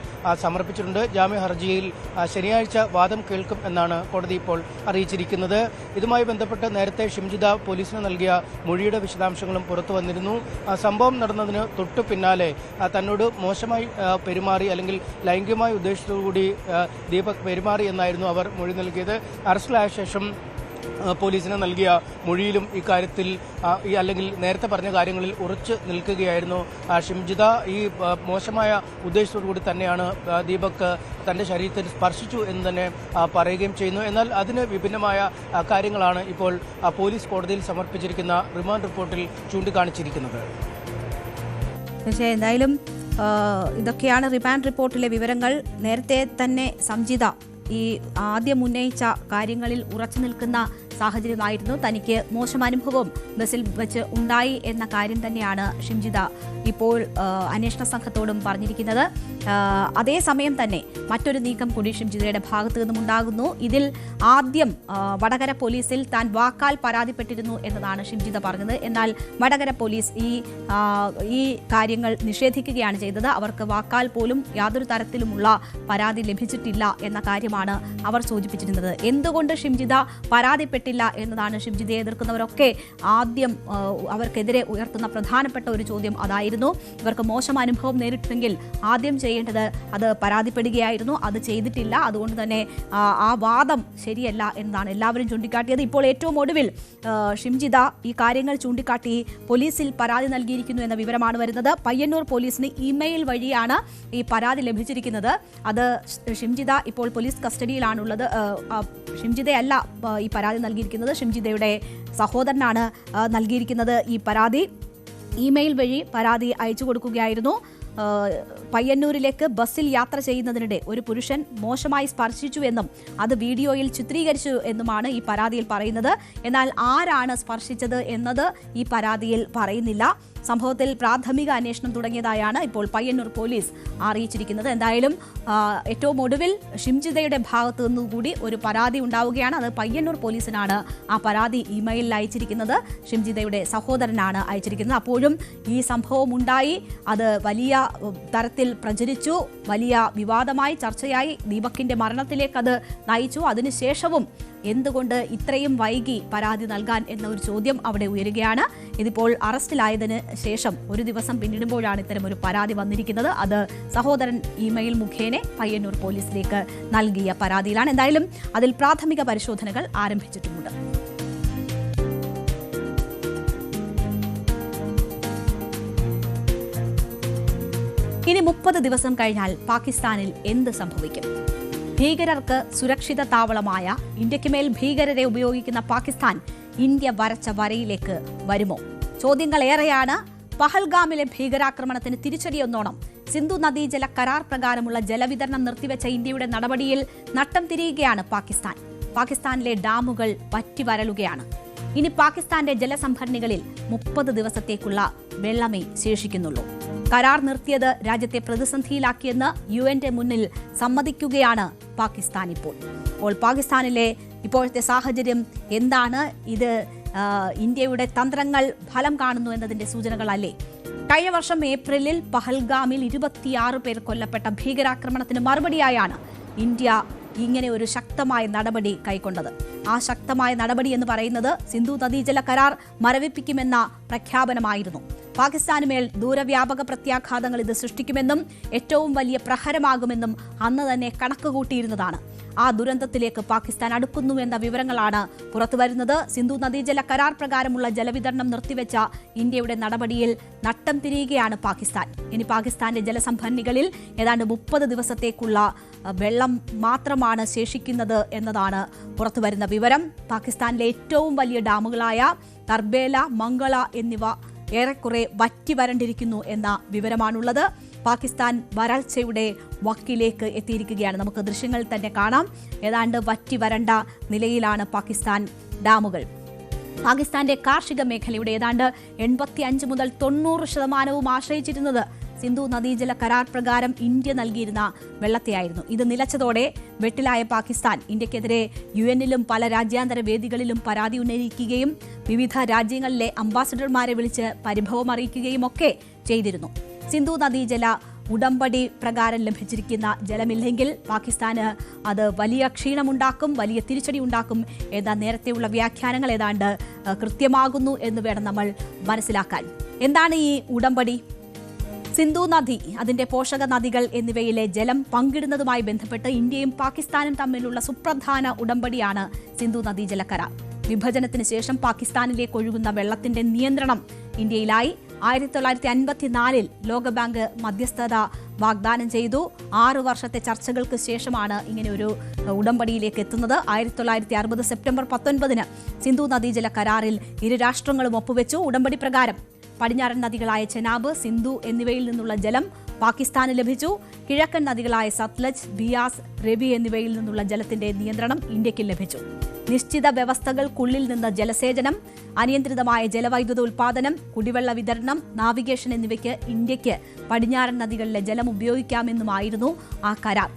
സമർപ്പിച്ചിട്ടുണ്ട്. ജാമ്യ ഹർജിയിൽ ശനിയാഴ്ച വാദം കേൾക്കും എന്നാണ് കോടതി ഇപ്പോൾ അറിയിച്ചിരിക്കുന്നത്. ഇതുമായി ബന്ധപ്പെട്ട് നേരത്തെ ഷംജിദ പോലീസിന് നൽകിയ മൊഴിയുടെ വിശദാംശങ്ങളും പുറത്തു വന്നിരുന്നു. സംഭവം നടന്നതിന് തൊട്ടു പിന്നാലെ തന്നോട് മോശമായി പെരുമാറി അല്ലെങ്കിൽ ലൈംഗികമായ ഉദ്ദേശത്തോടുകൂടി ദീപക് പെരുമാറി എന്നായിരുന്നു അവർ മൊഴി നൽകിയത്. അറസ്റ്റിലായ ശേഷം പോലീസിന് നൽകിയ മൊഴിയിലും ഇക്കാര്യത്തിൽ അല്ലെങ്കിൽ നേരത്തെ പറഞ്ഞ കാര്യങ്ങളിൽ ഉറച്ചു നിൽക്കുകയായിരുന്നു ഷംജിദ. ഈ മോശമായ ഉദ്ദേശത്തോടുകൂടി തന്നെയാണ് ദീപക് തന്റെ ശരീരത്തിൽ സ്പർശിച്ചു എന്ന് തന്നെ പറയുകയും ചെയ്യുന്നു. എന്നാൽ അതിന് വിഭിന്നമായ കാര്യങ്ങളാണ് ഇപ്പോൾ പോലീസ് കോടതിയിൽ സമർപ്പിച്ചിരിക്കുന്ന റിമാൻഡ് റിപ്പോർട്ടിൽ ചൂണ്ടിക്കാണിച്ചിരിക്കുന്നത്. എന്തായാലും ഇതൊക്കെയാണ് റിമാൻഡ് റിപ്പോർട്ടിലെ വിവരങ്ങൾ. നേരത്തെ തന്നെ സംജിത ഈ ആദ്യം ഉന്നയിച്ച കാര്യങ്ങളിൽ ഉറച്ചു നിൽക്കുന്ന സാഹചര്യമായിരുന്നു. തനിക്ക് മോശം അനുഭവം ബസ്സിൽ വെച്ച് ഉണ്ടായി എന്ന കാര്യം തന്നെയാണ് ഷംജിദ ഇപ്പോൾ അന്വേഷണ സംഘത്തോടും പറഞ്ഞിരിക്കുന്നത്. അതേസമയം തന്നെ മറ്റൊരു നീക്കം കൂടി ഷംജിദയുടെ ഭാഗത്തു നിന്നും ഉണ്ടാകുന്നു. ഇതിൽ ആദ്യം വടകര പോലീസിൽ താൻ വാക്കാൽ പരാതിപ്പെട്ടിരുന്നു എന്നതാണ് ഷംജിദ പറഞ്ഞത്. എന്നാൽ വടകര പോലീസ് ഈ കാര്യങ്ങൾ നിഷേധിക്കുകയാണ് ചെയ്തത്. അവർക്ക് വാക്കാൽ പോലും യാതൊരു തരത്തിലുമുള്ള പരാതി ലഭിച്ചിട്ടില്ല എന്ന കാര്യമാണ് അവർ സൂചിപ്പിച്ചിരുന്നത്. എന്തുകൊണ്ട് ഷംജിദ പരാതിപ്പെട്ടില്ല എന്നതാണ് ഷംജിദയെ എതിർക്കുന്നവരൊക്കെ ആദ്യം അവർക്കെതിരെ ഉയർത്തുന്ന പ്രധാനപ്പെട്ട ഒരു ചോദ്യം അതായിരുന്നു. ഇവർക്ക് മോശം അനുഭവം നേരിട്ടെങ്കിൽ ആദ്യം ചെയ്യേണ്ടത് അത് പരാതിപ്പെടുകയായിരുന്നു. ചെയ്യണമായിരുന്നു, അത് ചെയ്തിട്ടില്ല. അതുകൊണ്ട് തന്നെ ആ വാദം ശരിയല്ല എന്നാണ് എല്ലാവരും ചൂണ്ടിക്കാട്ടിയത്. ഇപ്പോൾ ഏറ്റവും ഒടുവിൽ ഷിംജിത ഈ കാര്യങ്ങൾ ചൂണ്ടിക്കാട്ടി പോലീസിൽ പരാതി നൽകിയിരിക്കുന്നു എന്ന വിവരമാണ് വരുന്നത്. പയ്യന്നൂർ പോലീസിന് ഇമെയിൽ വഴിയാണ് ഈ പരാതി ലഭിച്ചിരിക്കുന്നത്. അത് ഷിംജിത ഇപ്പോൾ പോലീസ് കസ്റ്റഡിയിലാണുള്ളത്. ഷിംജിതയല്ല ഈ പരാതി നൽകിയിരിക്കുന്നത്, ഷിംജിതയുടെ സഹോദരനാണ് നൽകിയിരിക്കുന്നത് ഈ പരാതി. ഇമെയിൽ വഴി പരാതി അയച്ചു കൊടുക്കുകയായിരുന്നു. പയ്യന്നൂരിലേക്ക് ബസ്സിൽ യാത്ര ചെയ്യുന്നതിനിടെ ഒരു പുരുഷൻ മോശമായി സ്പർശിച്ചു എന്നും അത് വീഡിയോയിൽ ചിത്രീകരിച്ചു എന്നുമാണ് ഈ പരാതിയിൽ പറയുന്നത്. എന്നാൽ ആരാണ് സ്പർശിച്ചത് എന്നത് ഈ പരാതിയിൽ പറയുന്നില്ല. സംഭവത്തിൽ പ്രാഥമിക അന്വേഷണം തുടങ്ങിയതായാണ് ഇപ്പോൾ പയ്യന്നൂർ പോലീസ് അറിയിച്ചിരിക്കുന്നത്. എന്തായാലും ഏറ്റവും ഒടുവിൽ ഷിംജിതയുടെ ഭാഗത്തു നിന്നുകൂടി ഒരു പരാതി ഉണ്ടാവുകയാണ്. അത് പയ്യന്നൂർ പോലീസിനാണ് ആ പരാതി ഇമെയിലിൽ അയച്ചിരിക്കുന്നത്. ഷിംജിതയുടെ സഹോദരനാണ് അയച്ചിരിക്കുന്നത്. അപ്പോഴും ഈ സംഭവം ഉണ്ടായി, അത് വലിയ തരത്തിൽ പ്രചരിച്ചു, വലിയ വിവാദമായി ചർച്ചയായി, ദീപകിന്റെ മരണത്തിലേക്ക് അത് നയിച്ചു. അതിനുശേഷവും എന്തുകൊണ്ട് ഇത്രയും വൈകി പരാതി നൽകാൻ എന്ന ഒരു ചോദ്യം അവിടെ ഉയരുകയാണ്. ഇതിപ്പോൾ അറസ്റ്റിലായതിന് ശേഷം ഒരു ദിവസം പിന്നിടുമ്പോഴാണ് ഇത്തരം ഒരു പരാതി വന്നിരിക്കുന്നത്. അത് സഹോദരൻ ഇമെയിൽ മുഖേന പയ്യന്നൂർ പോലീസിലേക്ക് നൽകിയ പരാതിയിലാണ്. എന്തായാലും അതിൽ പ്രാഥമിക പരിശോധനകൾ ആരംഭിച്ചിട്ടുമുണ്ട്. ഇനി 30 ദിവസം കഴിഞ്ഞാൽ പാകിസ്ഥാനിൽ എന്ത് സംഭവിക്കും? ഭീകരർക്ക് സുരക്ഷിത താവളമായ ഇന്ത്യക്ക് മേൽ ഭീകരരെ ഉപയോഗിക്കുന്ന പാകിസ്ഥാൻ ഇന്ത്യ വരച്ച വരയിലേക്ക് വരുമോ? ചോദ്യങ്ങൾ ഏറെയാണ്. പഹൽഗാമിലെ ഭീകരാക്രമണത്തിന് തിരിച്ചടിയൊന്നോണം സിന്ധു നദീജല കരാർ പ്രകാരമുള്ള ജലവിതരണം നിർത്തിവെച്ച ഇന്ത്യയുടെ നടപടിയിൽ നട്ടം തിരിയുകയാണ് പാകിസ്ഥാൻ. പാകിസ്ഥാനിലെ ഡാമുകൾ വറ്റിവരളുകയാണ്. ഇനി പാകിസ്ഥാന്റെ ജലസംഭരണികളിൽ 30 ദിവസത്തേക്കുള്ള വെള്ളമേ ശേഷിക്കുന്നുള്ളൂ. കരാർ നിർത്തിയത് രാജ്യത്തെ പ്രതിസന്ധിയിലാക്കിയെന്ന് യുഎന്റെ മുന്നിൽ സമ്മതിക്കുകയാണ് പാകിസ്ഥാൻ. ഇപ്പോൾ പാകിസ്ഥാനിലെ ഇപ്പോഴത്തെ സാഹചര്യം എന്താണ്? ഇത് ഇന്ത്യയുടെ തന്ത്രങ്ങൾ ഫലം കാണുന്നു എന്നതിന്റെ സൂചനകളല്ലേ? കഴിഞ്ഞ വർഷം ഏപ്രിലിൽ പഹൽഗാമിൽ 26 പേർ കൊല്ലപ്പെട്ട ഭീകരാക്രമണത്തിന് മറുപടിയായാണ് ഇന്ത്യ ഇങ്ങനെ ഒരു ശക്തമായ നടപടി കൈക്കൊണ്ടത്. ആ ശക്തമായ നടപടി എന്ന് പറയുന്നത് സിന്ധു നദീജല കരാർ മരവിപ്പിക്കുമെന്ന പ്രഖ്യാപനമായിരുന്നു. പാകിസ്ഥാനുമേൽ ദൂരവ്യാപക പ്രത്യാഘാതങ്ങൾ ഇത് സൃഷ്ടിക്കുമെന്നും ഏറ്റവും വലിയ പ്രഹരമാകുമെന്നും അന്ന് തന്നെ കണക്കുകൂട്ടിയിരുന്നതാണ്. ആ ദുരന്തത്തിലേക്ക് പാകിസ്ഥാൻ അടുക്കുന്നുവെന്ന വിവരങ്ങളാണ് പുറത്തുവരുന്നത്. സിന്ധു നദീജല കരാർ പ്രകാരമുള്ള ജലവിതരണം നിർത്തിവെച്ച ഇന്ത്യയുടെ നടപടിയിൽ നട്ടം തിരിയുകയാണ് പാകിസ്ഥാൻ. ഇനി പാകിസ്ഥാന്റെ ജലസംഭരണികളിൽ ഏതാണ്ട് 30 ദിവസത്തേക്കുള്ള വെള്ളം മാത്രമാണ് ശേഷിക്കുന്നത് എന്നതാണ് പുറത്തുവരുന്ന വിവരം. പാകിസ്ഥാനിലെ ഏറ്റവും വലിയ ഡാമുകളായ തർബേല, മംഗള എന്നിവ ഏറെക്കുറെ വറ്റിവരണ്ടിരിക്കുന്നു എന്ന വിവരമാണുള്ളത്. പാകിസ്ഥാൻ വരൾച്ചയുടെ വക്കിലേക്ക് എത്തിയിരിക്കുകയാണ്. നമുക്ക് ദൃശ്യങ്ങൾ തന്നെ കാണാം. ഏതാണ്ട് വറ്റിവരണ്ട നിലയിലാണ് പാകിസ്ഥാൻ ഡാമുകൾ. പാകിസ്ഥാന്റെ കാർഷിക മേഖലയുടെ ഏതാണ്ട് 85 മുതൽ 90% ആശ്രയിച്ചിരുന്നത് സിന്ധു നദീജല കരാർ പ്രകാരം ഇന്ത്യ നൽകിയിരുന്ന വെള്ളത്തെയായിരുന്നു. ഇത് നിലച്ചതോടെ വെട്ടിലായ പാകിസ്ഥാൻ ഇന്ത്യക്കെതിരെ യുഎന്നിലും പല രാജ്യാന്തര വേദികളിലും പരാതി ഉന്നയിക്കുകയും വിവിധ രാജ്യങ്ങളിലെ അംബാസഡർമാരെ വിളിച്ച് പരിഭവം അറിയിക്കുകയും ഒക്കെ ചെയ്തിരുന്നു. സിന്ധു നദീജല ഉടമ്പടി പ്രകാരം ലഭിച്ചിരിക്കുന്ന ജലമില്ലെങ്കിൽ പാകിസ്ഥാന് അത് വലിയ ക്ഷീണമുണ്ടാക്കും, വലിയ തിരിച്ചടി ഉണ്ടാക്കും എന്ന നേരത്തെയുള്ള വ്യാഖ്യാനങ്ങൾ ഏതാണ്ട് കൃത്യമാകുന്നു എന്ന് വേണം നമ്മൾ മനസ്സിലാക്കാൻ. എന്താണ് ഈ ഉടമ്പടി? സിന്ധു നദി, അതിന്റെ പോഷക നദികൾ എന്നിവയിലെ ജലം പങ്കിടുന്നതുമായി ബന്ധപ്പെട്ട് ഇന്ത്യയും പാകിസ്ഥാനും തമ്മിലുള്ള സുപ്രധാന ഉടമ്പടിയാണ് സിന്ധു നദീജല കരാർ. വിഭജനത്തിന് ശേഷം പാകിസ്ഥാനിലേക്ക് ഒഴുകുന്ന വെള്ളത്തിന്റെ നിയന്ത്രണം ഇന്ത്യയിലായി. 1954 ലോകബാങ്ക് മധ്യസ്ഥത വാഗ്ദാനം ചെയ്തു. 6 വർഷത്തെ ചർച്ചകൾക്ക് ശേഷമാണ് ഇങ്ങനെ ഒരു ഉടമ്പടിയിലേക്ക് എത്തുന്നത്. 1960 സെപ്റ്റംബർ 19 സിന്ധു നദീജല കരാറിൽ ഇരു രാഷ്ട്രങ്ങളും ഒപ്പുവെച്ചു. ഉടമ്പടി പ്രകാരം പടിഞ്ഞാറൻ നദികളായ ചെനാബ്, സിന്ധു എന്നിവയിൽ നിന്നുള്ള ജലം പാകിസ്ഥാന് ലഭിച്ചു. കിഴക്കൻ നദികളായ സത്ലജ്, ബിയാസ്, രവി എന്നിവയിൽ നിന്നുള്ള ജലത്തിന്റെ നിയന്ത്രണം ഇന്ത്യക്ക് ലഭിച്ചു. നിശ്ചിത വ്യവസ്ഥകൾക്കുള്ളിൽ നിന്ന് ജലസേചനം, അനിയന്ത്രിതമായ ജലവൈദ്യുത ഉൽപാദനം, കുടിവെള്ള വിതരണം, നാവിഗേഷൻ എന്നിവയ്ക്ക് ഇന്ത്യക്ക് പടിഞ്ഞാറൻ നദികളിലെ ജലം ഉപയോഗിക്കാമെന്നുമായിരുന്നു ആ കരാർ.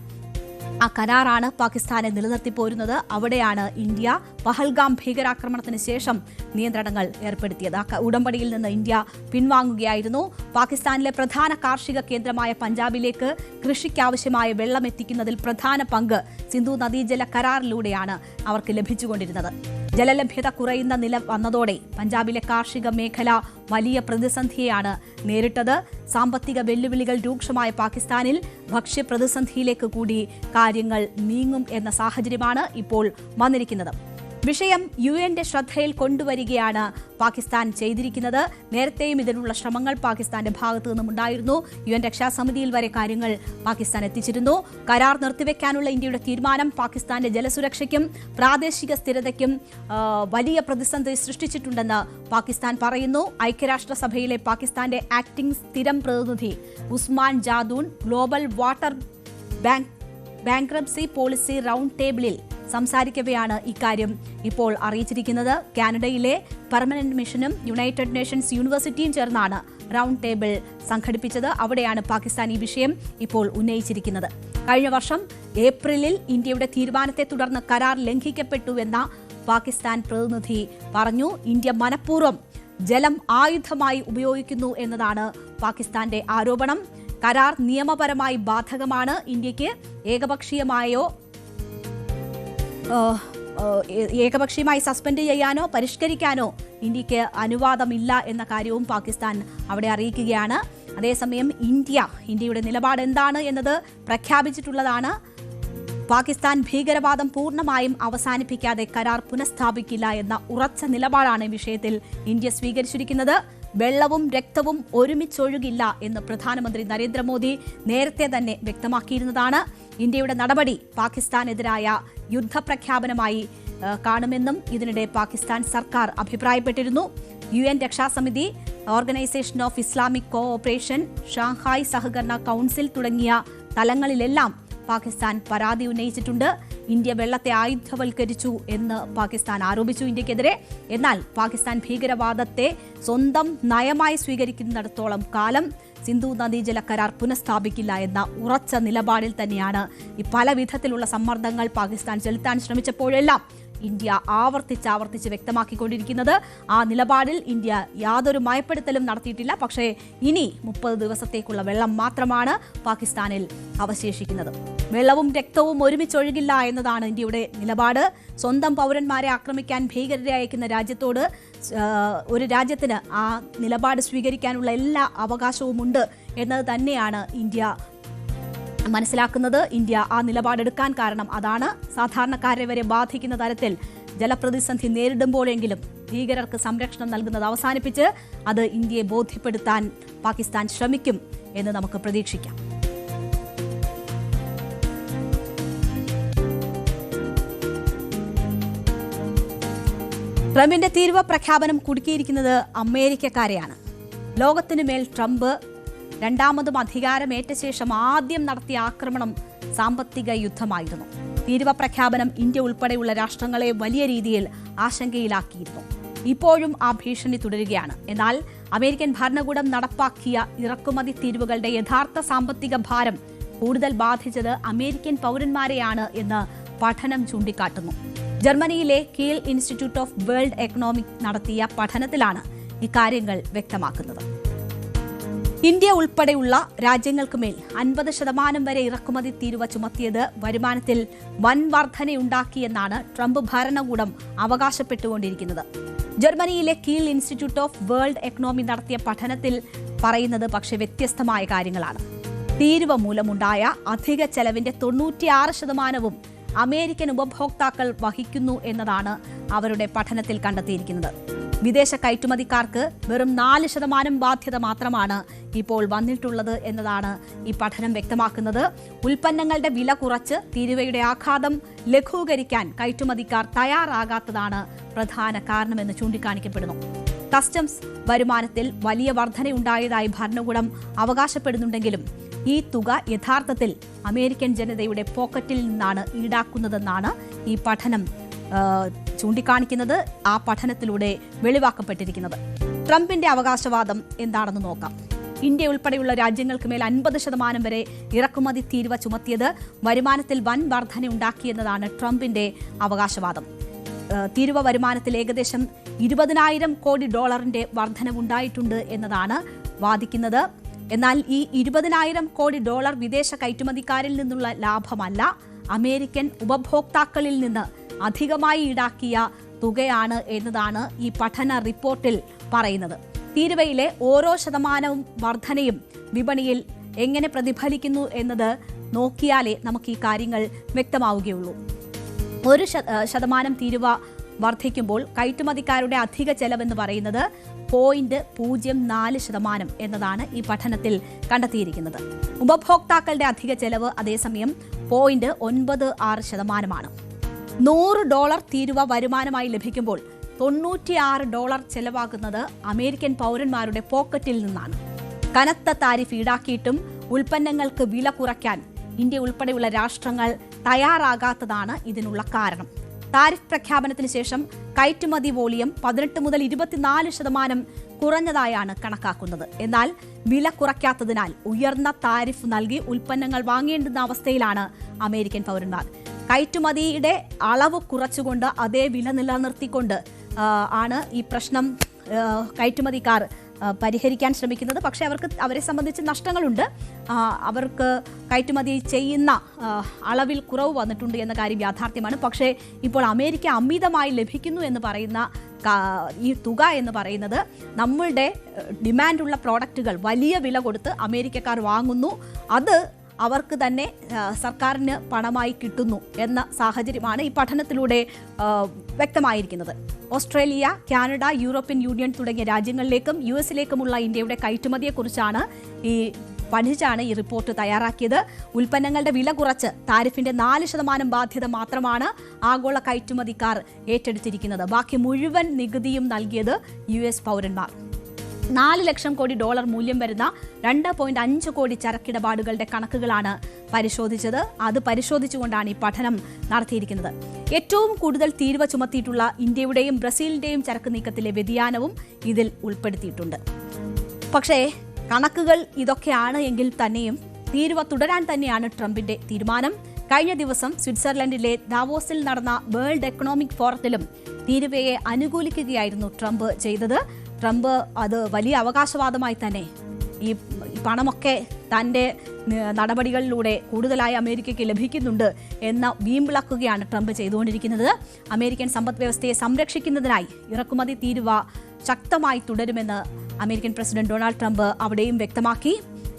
ആ കരാറാണ് പാകിസ്ഥാനെ നിലനിർത്തിപ്പോരുന്നത്. അവിടെയാണ് ഇന്ത്യ പഹൽഗാം ഭീകരാക്രമണത്തിന് ശേഷം നിയന്ത്രണങ്ങൾ ഏർപ്പെടുത്തിയത്. ആ ഉടമ്പടിയിൽ നിന്ന് ഇന്ത്യ പിൻവാങ്ങുകയായിരുന്നു. പാകിസ്ഥാനിലെ പ്രധാന കാർഷിക കേന്ദ്രമായ പഞ്ചാബിലേക്ക് കൃഷിക്കാവശ്യമായ വെള്ളം എത്തിക്കുന്നതിൽ പ്രധാന പങ്ക് സിന്ധു നദീജല കരാറിലൂടെയാണ് അവർക്ക് ലഭിച്ചുകൊണ്ടിരുന്നത്. ജലലഭ്യത കുറയുന്ന നില വന്നതോടെ പഞ്ചാബിലെ കാർഷിക മേഖല വലിയ പ്രതിസന്ധിയെയാണ് നേരിട്ടത്. സാമ്പത്തിക വെല്ലുവിളികൾ രൂക്ഷമായ പാകിസ്ഥാനിൽ ഭക്ഷ്യപ്രതിസന്ധിയിലേക്ക് കൂടി കാര്യങ്ങൾ നീങ്ങും എന്ന സാഹചര്യമാണ് ഇപ്പോൾ വന്നിരിക്കുന്നത്. വിഷയം യുഎന്റെ ശ്രദ്ധയിൽ കൊണ്ടുവരികയാണ് പാകിസ്ഥാൻ ചെയ്തിരിക്കുന്നത്. നേരത്തെയും ഇതിനുള്ള ശ്രമങ്ങൾ പാകിസ്ഥാന്റെ ഭാഗത്തു നിന്നുമുണ്ടായിരുന്നു. യുഎൻ രക്ഷാസമിതിയിൽ വരെ കാര്യങ്ങൾ പാകിസ്ഥാൻ എത്തിച്ചിരുന്നു. കരാർ നിർത്തിവെക്കാനുള്ള ഇന്ത്യയുടെ തീരുമാനം പാകിസ്ഥാന്റെ ജലസുരക്ഷയ്ക്കും പ്രാദേശിക സ്ഥിരതയ്ക്കും വലിയ പ്രതിസന്ധി സൃഷ്ടിച്ചിട്ടുണ്ടെന്ന് പാകിസ്ഥാൻ പറയുന്നു. ഐക്യരാഷ്ട്രസഭയിലെ പാകിസ്ഥാന്റെ ആക്ടിംഗ് സ്ഥിരം പ്രതിനിധി Usman Jadoon global water bankruptcy policy round ടേബിളിൽ സംസാരിക്കവെയാണ് ഇക്കാര്യം ഇപ്പോൾ അറിയിച്ചിരിക്കുന്നത്. കാനഡയിലെ പെർമനന്റ് മിഷനും യുണൈറ്റഡ് നേഷൻസ് യൂണിവേഴ്സിറ്റിയും ചേർന്നാണ് റൗണ്ട് ടേബിൾ സംഘടിപ്പിച്ചത്. അവിടെയാണ് പാകിസ്ഥാൻ ഈ വിഷയം ഇപ്പോൾ ഉന്നയിച്ചിരിക്കുന്നത്. കഴിഞ്ഞ വർഷം ഏപ്രിലിൽ ഇന്ത്യയുടെ തീരുമാനത്തെ തുടർന്ന് കരാർ ലംഘിക്കപ്പെട്ടുവെന്ന പാകിസ്ഥാൻ പ്രതിനിധി പറഞ്ഞു. ഇന്ത്യ മനഃപൂർവ്വം ജലം ആയുധമായി ഉപയോഗിക്കുന്നു എന്നതാണ് പാകിസ്ഥാന്റെ ആരോപണം. കരാർ നിയമപരമായി ബാധകമാണ്. ഇന്ത്യക്ക് ഏകപക്ഷീയമായി സസ്പെൻഡ് ചെയ്യാനോ പരിഷ്കരിക്കാനോ ഇന്ത്യക്ക് അനുവാദമില്ല എന്ന കാര്യവും പാകിസ്ഥാൻ അവിടെ അറിയിക്കുകയാണ്. അതേസമയം ഇന്ത്യയുടെ നിലപാട് എന്താണ് എന്നത് പ്രഖ്യാപിച്ചിട്ടുള്ളതാണ്. പാകിസ്ഥാൻ ഭീകരവാദം പൂർണ്ണമായും അവസാനിപ്പിക്കാതെ കരാർ പുനഃസ്ഥാപിക്കില്ല എന്ന ഉറച്ച നിലപാടാണ് ഈ വിഷയത്തിൽ ഇന്ത്യ സ്വീകരിച്ചിരിക്കുന്നത്. വെള്ളവും രക്തവും ഒരുമിച്ചൊഴുകില്ല എന്ന് പ്രധാനമന്ത്രി നരേന്ദ്രമോദി നേരത്തെ തന്നെ വ്യക്തമാക്കിയിരുന്നതാണ്. ഇന്ത്യയുടെ നടപടി പാകിസ്ഥാനെതിരായ യുദ്ധപ്രഖ്യാപനമായി കാണുമെന്നും ഇതിനിടെ പാകിസ്ഥാൻ സർക്കാർ അഭിപ്രായപ്പെട്ടിരുന്നു. യുഎൻ രക്ഷാസമിതി, Organisation of Islamic Cooperation, Shanghai സഹകരണ കൗൺസിൽ തുടങ്ങിയ തലങ്ങളിലെല്ലാം പാകിസ്ഥാൻ പരാതി ഉന്നയിച്ചിട്ടുണ്ട്. ഇന്ത്യ വെള്ളത്തെ ആയുധവൽക്കരിച്ചു എന്ന് പാകിസ്ഥാൻ ആരോപിച്ചു ഇന്ത്യക്കെതിരെ. എന്നാൽ പാകിസ്ഥാൻ ഭീകരവാദത്തെ സ്വന്തം നയമായി സ്വീകരിക്കുന്നിടത്തോളം കാലം സിന്ധു നദീജല കരാർ പുനഃസ്ഥാപിക്കില്ല എന്ന ഉറച്ച നിലപാടിൽ തന്നെയാണ് ഈ പല വിധത്തിലുള്ള സമ്മർദ്ദങ്ങൾ പാകിസ്ഥാൻ ചെലുത്താൻ ശ്രമിച്ചപ്പോഴെല്ലാം ഇന്ത്യ ആവർത്തിച്ച് വ്യക്തമാക്കിക്കൊണ്ടിരിക്കുന്നത്. ആ നിലപാടിൽ ഇന്ത്യ യാതൊരു മയപ്പെടുത്തലും നടത്തിയിട്ടില്ല. പക്ഷേ ഇനി 30 ദിവസത്തേക്കുള്ള വെള്ളം മാത്രമാണ് പാകിസ്ഥാനിൽ അവശേഷിക്കുന്നത്. വെള്ളവും രക്തവും ഒരുമിച്ചൊഴുകില്ല എന്നതാണ് ഇന്ത്യയുടെ നിലപാട്. സ്വന്തം പൗരന്മാരെ ആക്രമിക്കാൻ ഭീകരരെ അയക്കുന്ന രാജ്യത്തോട് ഒരു രാജ്യത്തിന് ആ നിലപാട് സ്വീകരിക്കാനുള്ള എല്ലാ അവകാശവുമുണ്ട് എന്നത് തന്നെയാണ് ഇന്ത്യ മനസ്സിലാക്കുന്നത്. ഇന്ത്യ ആ നിലപാടെടുക്കാൻ കാരണം അതാണ്. സാധാരണക്കാരെ വരെ ബാധിക്കുന്ന തരത്തിൽ ജലപ്രതിസന്ധി നേരിടുമ്പോഴെങ്കിലും ഭീകരർക്ക് സംരക്ഷണം നൽകുന്നത് അവസാനിപ്പിച്ച് അത് ഇന്ത്യയെ ബോധ്യപ്പെടുത്താൻ പാകിസ്ഥാൻ ശ്രമിക്കും എന്ന് നമുക്ക് പ്രതീക്ഷിക്കാം. ട്രംപിന്റെ തീരുവ പ്രഖ്യാപനം കുടുക്കിയിരിക്കുന്നത് അമേരിക്കക്കാരെയാണ്. ലോകത്തിനു മേൽ ട്രംപ് രണ്ടാമതും അധികാരമേറ്റ ശേഷം ആദ്യം നടത്തിയ ആക്രമണം സാമ്പത്തിക യുദ്ധമായിരുന്നു. തീരുവ പ്രഖ്യാപനം ഇന്ത്യ ഉൾപ്പെടെയുള്ള രാഷ്ട്രങ്ങളെ വലിയ രീതിയിൽ ആശങ്കയിലാക്കിയിരുന്നു. ഇപ്പോഴും ആ ഭീഷണി തുടരുകയാണ്. എന്നാൽ അമേരിക്കൻ ഭരണകൂടം നടപ്പാക്കിയ ഇറക്കുമതി തീരുവകളുടെ യഥാർത്ഥ സാമ്പത്തിക ഭാരം കൂടുതൽ ബാധിച്ചത് അമേരിക്കൻ പൗരന്മാരെയാണ് എന്ന് പഠനം ചൂണ്ടിക്കാട്ടുന്നു. ജർമ്മനിയിലെ കീൽ ഇൻസ്റ്റിറ്റ്യൂട്ട് ഓഫ് വേൾഡ് എക്കണോമിക് നടത്തിയ പഠനത്തിലാണ് ഇക്കാര്യങ്ങൾ വ്യക്തമാക്കുന്നത്. ഇന്ത്യ ഉൾപ്പെടെയുള്ള രാജ്യങ്ങൾക്കുമേൽ 50% വരെ ഇറക്കുമതി തീരുവ ചുമത്തിയത് വരുമാനത്തിൽ വൻ വർധനയുണ്ടാക്കിയെന്നാണ് ട്രംപ് ഭരണകൂടം അവകാശപ്പെട്ടുകൊണ്ടിരിക്കുന്നത്. ജർമ്മനിയിലെ കീൽ ഇൻസ്റ്റിറ്റ്യൂട്ട് ഓഫ് വേൾഡ് എക്കണോമി നടത്തിയ പഠനത്തിൽ പറയുന്നത് പക്ഷേ വ്യത്യസ്തമായ കാര്യങ്ങളാണ്. തീരുവ മൂലമുണ്ടായ അധിക ചെലവിന്റെ 96% അമേരിക്കൻ ഉപഭോക്താക്കൾ വഹിക്കുന്നു എന്നതാണ് അവരുടെ പഠനത്തിൽ കണ്ടെത്തിയിരിക്കുന്നത്. വിദേശ കയറ്റുമതിക്കാർക്ക് വെറും 4% ബാധ്യത മാത്രമാണ് ഇപ്പോൾ വന്നിട്ടുള്ളത് എന്നതാണ് ഈ പഠനം വ്യക്തമാക്കുന്നത്. ഉൽപ്പന്നങ്ങളുടെ വില കുറച്ച് തീരുവയുടെ ആഘാതം ലഘൂകരിക്കാൻ കയറ്റുമതിക്കാർ തയ്യാറാകാത്തതാണ് പ്രധാന കാരണമെന്ന് ചൂണ്ടിക്കാണിക്കപ്പെടുന്നു. കസ്റ്റംസ് വരുമാനത്തിൽ വലിയ വർധനയുണ്ടായതായി ഭരണകൂടം അവകാശപ്പെടുന്നുണ്ടെങ്കിലും ഈ തുക യഥാർത്ഥത്തിൽ അമേരിക്കൻ ജനതയുടെ പോക്കറ്റിൽ നിന്നാണ് ഈടാക്കുന്നതെന്നാണ് ഈ പഠനം ചൂണ്ടിക്കാണിക്കുന്നത്. ആ പഠനത്തിലൂടെ വെളിവാക്കപ്പെട്ടിരിക്കുന്നത്. ട്രംപിന്റെ അവകാശവാദം എന്താണെന്ന് നോക്കാം. ഇന്ത്യ ഉൾപ്പെടെയുള്ള രാജ്യങ്ങൾക്ക് മേൽ 50% വരെ ഇറക്കുമതി തീരുവ ചുമത്തിയത് വരുമാനത്തിൽ വൻ വർധനയുണ്ടാക്കിയെന്നതാണ് ട്രംപിന്റെ അവകാശവാദം. തീരുവ വരുമാനത്തിൽ ഏകദേശം $20,000 കോടി വർധനവുണ്ടായിട്ടുണ്ട് എന്നതാണ് വാദിക്കുന്നത്. എന്നാൽ ഈ $20,000 കോടി വിദേശ കയറ്റുമതിക്കാരിൽ നിന്നുള്ള ലാഭമല്ല, അമേരിക്കൻ ഉപഭോക്താക്കളിൽ നിന്ന് അധികമായി ഈടാക്കിയ തുകയാണ് എന്നതാണ് ഈ പഠന റിപ്പോർട്ടിൽ പറയുന്നത്. തീരുവയിലെ ഓരോ ശതമാനവും വർധനയും വിപണിയിൽ എങ്ങനെ പ്രതിഫലിക്കുന്നു എന്നത് നോക്കിയാലേ നമുക്ക് ഈ കാര്യങ്ങൾ വ്യക്തമാവുകയുള്ളൂ. 1% തീരുവ വർദ്ധിക്കുമ്പോൾ കയറ്റുമതിക്കാരുടെ അധിക ചെലവെന്ന് പറയുന്നത് 0.04% എന്നതാണ് ഈ പഠനത്തിൽ കണ്ടെത്തിയിരിക്കുന്നത്. ഉപഭോക്താക്കളുടെ അധിക ചെലവ് അതേസമയം 0.96%. $100 തീരുവ വരുമാനമായി ലഭിക്കുമ്പോൾ $96 ചെലവാകുന്നത് അമേരിക്കൻ പൗരന്മാരുടെ പോക്കറ്റിൽ നിന്നാണ്. കനത്ത താരിഫ് ഈടാക്കിയിട്ടും ഉൽപ്പന്നങ്ങൾക്ക് വില കുറയ്ക്കാൻ ഇന്ത്യ ഉൾപ്പെടെയുള്ള രാഷ്ട്രങ്ങൾ തയ്യാറാകാത്തതാണ് ഇതിനുള്ള കാരണം. താരിഫ് പ്രഖ്യാപനത്തിന് ശേഷം കയറ്റുമതി വോളിയം 18 മുതൽ 24% കുറഞ്ഞതായാണ് കണക്കാക്കുന്നത്. എന്നാൽ വില കുറയ്ക്കാത്തതിനാൽ ഉയർന്ന താരിഫ് നൽകി ഉൽപ്പന്നങ്ങൾ വാങ്ങേണ്ടുന്ന അവസ്ഥയിലാണ് അമേരിക്കൻ പൗരന്മാർ. കയറ്റുമതിയുടെ അളവ് കുറച്ചുകൊണ്ട് അതേ വില നിലനിർത്തിക്കൊണ്ട് ആണ് ഈ പ്രശ്നം കയറ്റുമതിക്കാർ പരിഹരിക്കാൻ ശ്രമിക്കുന്നത്. പക്ഷേ അവരെ സംബന്ധിച്ച് നഷ്ടങ്ങളുണ്ട്. അവർക്ക് കയറ്റുമതി ചെയ്യുന്ന അളവിൽ കുറവ് വന്നിട്ടുണ്ട് എന്ന കാര്യം യാഥാർത്ഥ്യമാണ്. പക്ഷേ ഇപ്പോൾ അമേരിക്ക അമിതമായി ലഭിക്കുന്നു എന്ന് പറയുന്ന ഈ തുക എന്ന് പറയുന്നത് നമ്മളുടെ ഡിമാൻഡുള്ള പ്രോഡക്റ്റുകൾ വലിയ വില കൊടുത്ത് അമേരിക്കക്കാർ വാങ്ങുന്നു, അത് അവർക്ക് തന്നെ സർക്കാരിന് പണമായി കിട്ടുന്നു എന്ന സാഹചര്യമാണ് ഈ പഠനത്തിലൂടെ വ്യക്തമായിരിക്കുന്നത്. ഓസ്ട്രേലിയ, കാനഡ, യൂറോപ്യൻ യൂണിയൻ തുടങ്ങിയ രാജ്യങ്ങളിലേക്കും US-ലേക്കുമുള്ള ഇന്ത്യയുടെ കയറ്റുമതിയെക്കുറിച്ചാണ് പഠിച്ചാണ് ഈ റിപ്പോർട്ട് തയ്യാറാക്കിയത്. ഉൽപ്പന്നങ്ങളുടെ വില കുറച്ച് താരിഫിന്റെ 4% ബാധ്യത മാത്രമാണ് ആഗോള കയറ്റുമതിക്കാർ ഏറ്റെടുത്തിരിക്കുന്നത്. ബാക്കി മുഴുവൻ നികുതിയും നൽകിയത് US പൗരന്മാർ. $4 ലക്ഷം കോടി മൂല്യം വരുന്ന 2.5 കോടി ചരക്കിടപാടുകളുടെ കണക്കുകളാണ് പരിശോധിച്ചത്. അത് പരിശോധിച്ചുകൊണ്ടാണ് ഈ പഠനം നടത്തിയിരിക്കുന്നത്. ഏറ്റവും കൂടുതൽ തീരുവ ചുമത്തിയിട്ടുള്ള ഇന്ത്യയുടെയും ബ്രസീലിന്റെയും ചരക്ക് നീക്കത്തിലെ വ്യതിയാനവും ഇതിൽ ഉൾപ്പെടുത്തിയിട്ടുണ്ട്. പക്ഷേ കണക്കുകൾ ഇതൊക്കെയാണ് എങ്കിൽ തന്നെയും തീരുവ തുടരാൻ തന്നെയാണ് ട്രംപിന്റെ തീരുമാനം. കഴിഞ്ഞ ദിവസം സ്വിറ്റ്സർലൻഡിലെ ദാവോസിൽ നടന്ന വേൾഡ് എക്കണോമിക് ഫോറത്തിലും തീരുവയെ അനുകൂലിക്കുകയായിരുന്നു ട്രംപ് ചെയ്തത്. ട്രംപ് അത് വലിയ അവകാശവാദമായി തന്നെ ഈ പണമൊക്കെ തൻ്റെ നടപടികളിലൂടെ കൂടുതലായി അമേരിക്കയ്ക്ക് ലഭിക്കുന്നുണ്ട് എന്ന വീമ്പിളക്കുകയാണ് ട്രംപ് ചെയ്തുകൊണ്ടിരിക്കുന്നത്. അമേരിക്കൻ സമ്പദ് വ്യവസ്ഥയെ സംരക്ഷിക്കുന്നതിനായി ഇറക്കുമതി തീരുവ ശക്തമായി തുടരുമെന്ന് അമേരിക്കൻ പ്രസിഡന്റ് ഡൊണാൾഡ് ട്രംപ് അവിടെയും വ്യക്തമാക്കി.